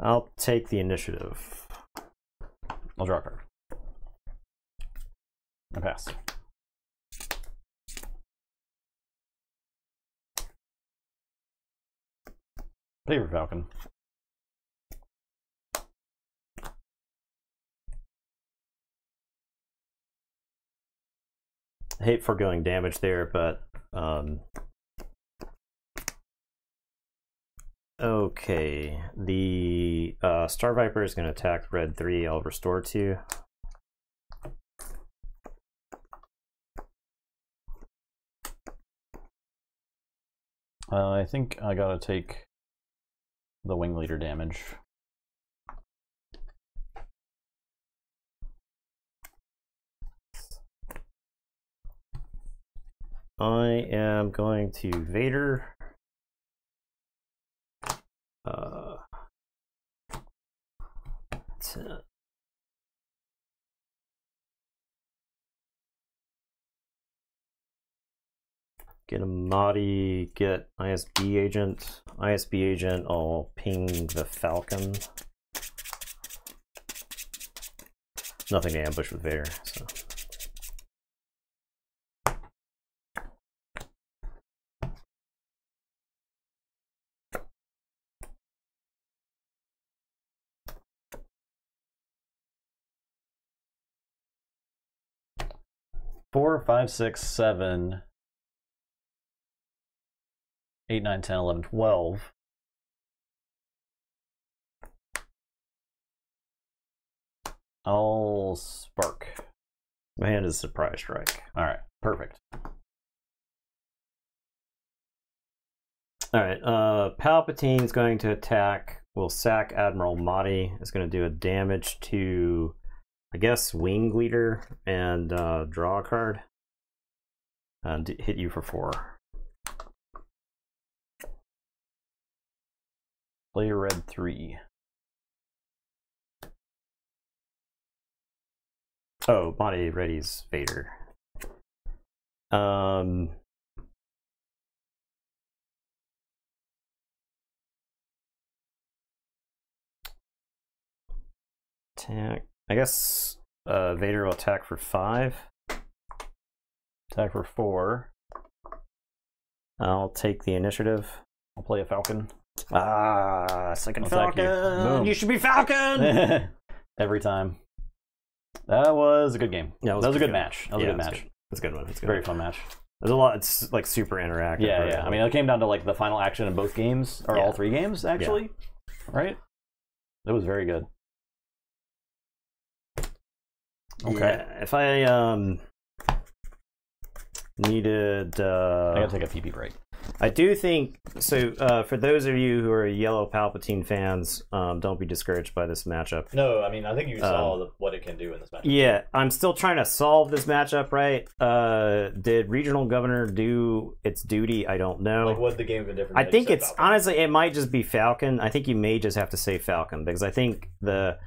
[SPEAKER 2] I'll take the initiative.
[SPEAKER 1] I'll draw a card. I pass. Pay for Falcon.
[SPEAKER 2] I hate foregoing damage there, but okay. The Star Viper is going to attack red 3. I'll restore 2.
[SPEAKER 1] I think I gotta take the Wing Leader damage.
[SPEAKER 2] I am going to Vader. Get a Mahdi, get ISB agent. ISB agent, I'll ping the Falcon. Nothing to ambush with Vader, so.
[SPEAKER 1] Four, 5, 6, 7, 8, 9, 10, 11, 12. I'll spark.
[SPEAKER 2] My hand is surprise strike.
[SPEAKER 1] All right, perfect.
[SPEAKER 2] All right, Palpatine's going to attack. We'll sack Admiral Mahdi. It's going to do a damage to, I guess, Wing Leader and draw a card. And hit you for 4.
[SPEAKER 1] Play red 3.
[SPEAKER 2] Oh, Mahdi readies Vader. Attack. I guess Vader will attack for 5.
[SPEAKER 1] Attack for 4.
[SPEAKER 2] I'll take the initiative.
[SPEAKER 1] I'll play a Falcon.
[SPEAKER 2] Second
[SPEAKER 1] I'll attack
[SPEAKER 2] Falcon.
[SPEAKER 1] you.
[SPEAKER 2] You should be Falcon.
[SPEAKER 1] Every time. That was a good game.
[SPEAKER 2] Yeah,
[SPEAKER 1] that was a good match. That was a good match.
[SPEAKER 2] That's a good one. It's a
[SPEAKER 1] Very fun match.
[SPEAKER 2] There's a lot. It's like super interactive.
[SPEAKER 1] Yeah,
[SPEAKER 2] right?
[SPEAKER 1] yeah. I mean, it came down to like the final action in both games, or all 3 games, actually. Right? It was very good. Okay.
[SPEAKER 2] Yeah, if I needed,
[SPEAKER 1] I gotta take a pee break.
[SPEAKER 2] I do think so. For those of you who are yellow Palpatine fans, don't be discouraged by this matchup.
[SPEAKER 1] No, I mean, I think you saw what it can do in this matchup.
[SPEAKER 2] Yeah, I'm still trying to solve this matchup. Right? Did Regional Governor do its duty? I don't know.
[SPEAKER 1] Like, would the game have been different?
[SPEAKER 2] I think it's honestly, it might just be Falcon. I think you may just have to say Falcon because I think the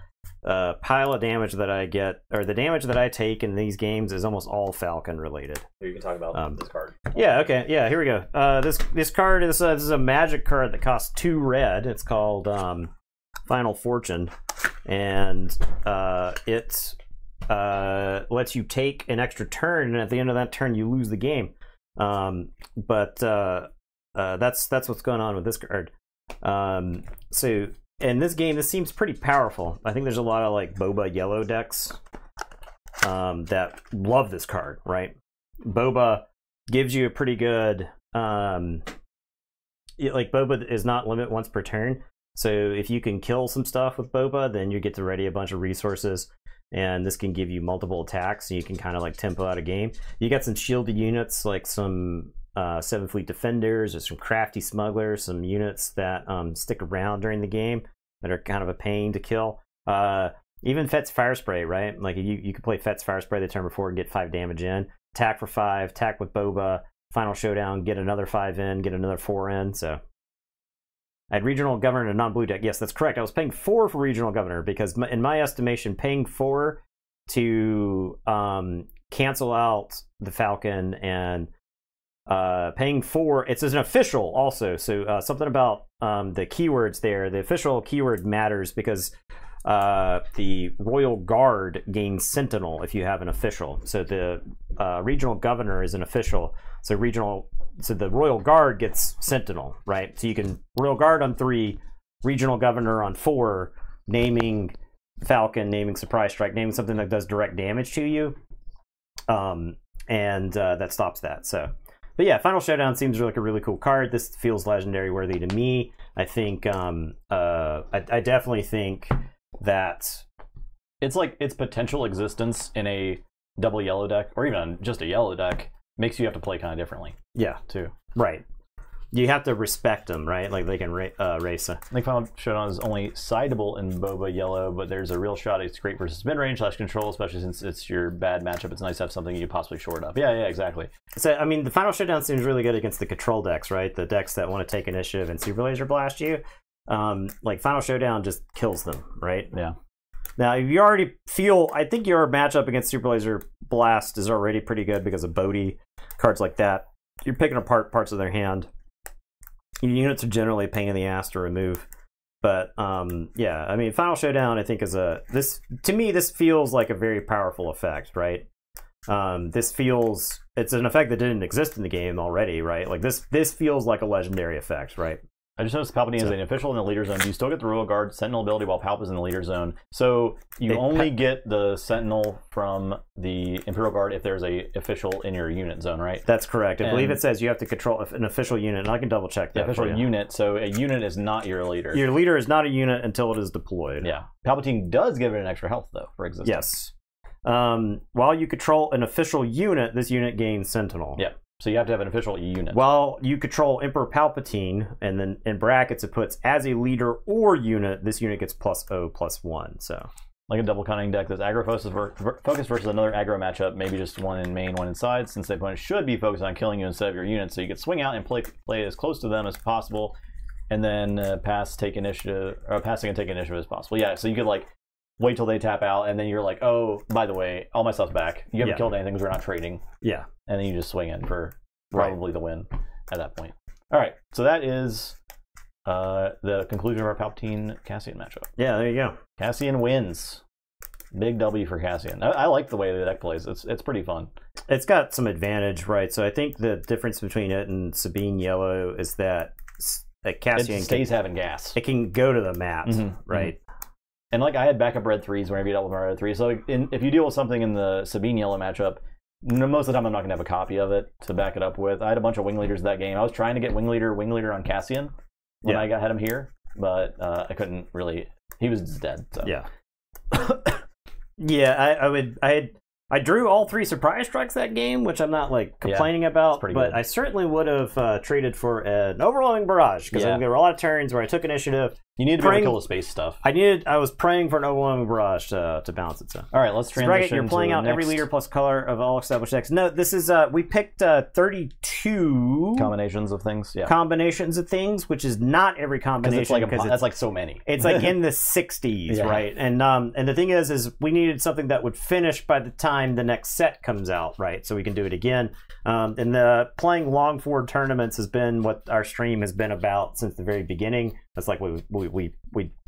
[SPEAKER 2] pile of damage that I get, or the damage that I take in these games, is almost all Falcon related.
[SPEAKER 1] Here, you can talk about this card.
[SPEAKER 2] Yeah, okay, yeah, here we go. This card is this is a magic card that costs 2 red. It's called Final Fortune, and it lets you take an extra turn, and at the end of that turn, you lose the game. But that's what's going on with this card. So. In this game, this seems pretty powerful. I think there's a lot of like Boba yellow decks that love this card, right? Boba gives you a pretty good like Boba is not limit once per turn. So if you can kill some stuff with Boba, then you get to ready a bunch of resources, and this can give you multiple attacks, and you can kind of like tempo out a game. You got some shielded units like some 7 Fleet Defenders, or some crafty smugglers, some units that stick around during the game that are kind of a pain to kill. Even Fett's Fire Spray, right? Like you could play Fett's Fire Spray the turn before and get 5 damage in. Attack for 5, attack with Boba, Final Showdown, get another 5 in, get another 4 in. So I had Regional Governor and a non-blue deck. Yes, that's correct. I was paying 4 for Regional Governor because in my estimation, paying 4 to cancel out the Falcon and paying 4, it's an official also, so something about the keywords there. The official keyword matters because the Royal Guard gains Sentinel if you have an official. So the Regional Governor is an official, so the Royal Guard gets Sentinel, right? So you can Royal Guard on 3, Regional Governor on 4, naming Falcon, naming Surprise Strike, naming something that does direct damage to you, and that stops that. So. But yeah, Final Showdown seems like a really cool card. This feels legendary worthy to me. I think I definitely think that
[SPEAKER 1] it's like its potential existence in a double yellow deck, or even just a yellow deck, makes you have to play kind of differently.
[SPEAKER 2] Yeah,
[SPEAKER 1] too.
[SPEAKER 2] Right. You have to respect them, right? Like they can race.
[SPEAKER 1] I think Final Showdown is only sideable in Boba yellow, but there's a real shot. It's great versus mid-range / control, especially since it's your bad matchup. It's nice to have something you possibly short up. Yeah, exactly.
[SPEAKER 2] So, I mean, the Final Showdown seems really good against the control decks, right? The decks that want to take initiative and Super Laser Blast you. Like, Final Showdown just kills them, right?
[SPEAKER 1] Yeah.
[SPEAKER 2] Now, you already feel... I think your matchup against Super Laser Blast is already pretty good because of Bodhi, cards like that. You're picking apart parts of their hand. Your units are generally a pain in the ass to remove, but yeah, I mean, Final Showdown, I think to me, this feels like a very powerful effect, right? It's an effect that didn't exist in the game already, right? Like this feels like a legendary effect, right?
[SPEAKER 1] I just noticed Palpatine is an official in the leader zone. You still get the Royal Guard Sentinel ability while Palp is in the leader zone. So you only get the Sentinel from the Imperial Guard if there's a official in your unit zone, right?
[SPEAKER 2] That's correct. I believe it says you have to control an official unit, and I can double check that.
[SPEAKER 1] Official unit. So a unit is not your leader.
[SPEAKER 2] Your leader is not a unit until it is deployed.
[SPEAKER 1] Yeah. Palpatine does give it an extra health though for existence.
[SPEAKER 2] Yes. While you control an official unit, this unit gains Sentinel.
[SPEAKER 1] Yeah. So you have to have an official unit.
[SPEAKER 2] While you control Emperor Palpatine, and then in brackets it puts as a leader or unit, this unit gets +0/+1. So
[SPEAKER 1] like a double cunning deck that's aggro focused versus another aggro matchup, maybe just one in main, one inside, since the opponent should be focused on killing you instead of your units. So you could swing out and play as close to them as possible, and then passing and take initiative as possible. Yeah, so you could like wait till they tap out, and then you're like, oh, by the way, all my stuff's back. You haven't killed anything because we're not trading.
[SPEAKER 2] Yeah.
[SPEAKER 1] And then you just swing in for probably the win at that point. All right, so that is the conclusion of our Palpatine Cassian matchup.
[SPEAKER 2] Yeah, there you go.
[SPEAKER 1] Cassian wins. Big W for Cassian. I like the way the deck plays. It's pretty fun.
[SPEAKER 2] It's got some advantage, right? So I think the difference between it and Sabine Yellow is that Cassian
[SPEAKER 1] it stays having gas.
[SPEAKER 2] It can go to the mat, right?
[SPEAKER 1] And like I had backup red 3s whenever you dealt with my red 3. So if you deal with something in the Sabine Yellow matchup, most of the time I'm not going to have a copy of it to back it up with. I had a bunch of wing leaders that game. I was trying to get wing leader on Cassian when I had him here, but I couldn't really. He was just dead. So.
[SPEAKER 2] Yeah. Yeah, I drew all 3 surprise strikes that game, which I'm not like complaining about, but
[SPEAKER 1] good.
[SPEAKER 2] I certainly would have traded for an overwhelming barrage because there were a lot of turns where I took initiative.
[SPEAKER 1] You need to be able to kill the space stuff.
[SPEAKER 2] I was praying for an overwhelming barrage to balance it. So
[SPEAKER 1] all right, let's transition.
[SPEAKER 2] You're playing out every leader plus color of all established decks. No, this is we picked 32
[SPEAKER 1] combinations of things. Yeah,
[SPEAKER 2] combinations of things, which is not every combination.
[SPEAKER 1] That's like so many.
[SPEAKER 2] It's like in the 60s, right? And the thing is we needed something that would finish by the time the next set comes out, right? So we can do it again. And the playing long forward tournaments has been what our stream has been about since the very beginning. That's like we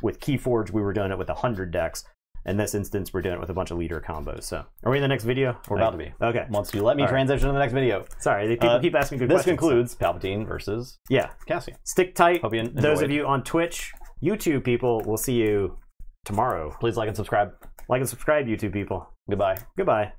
[SPEAKER 2] with Keyforge, we were doing it with 100 decks. In this instance, we're doing it with a bunch of leader combos. So, are we in the next video?
[SPEAKER 1] We're about to be.
[SPEAKER 2] Okay.
[SPEAKER 1] Once you let me transition to the next video.
[SPEAKER 2] Sorry, people keep asking good questions.
[SPEAKER 1] This concludes Palpatine versus Cassian.
[SPEAKER 2] Stick tight.
[SPEAKER 1] Hope you enjoyed.
[SPEAKER 2] Those of you on Twitch, YouTube people, we'll see you tomorrow.
[SPEAKER 1] Please like and subscribe.
[SPEAKER 2] Like and subscribe, YouTube people.
[SPEAKER 1] Goodbye.
[SPEAKER 2] Goodbye.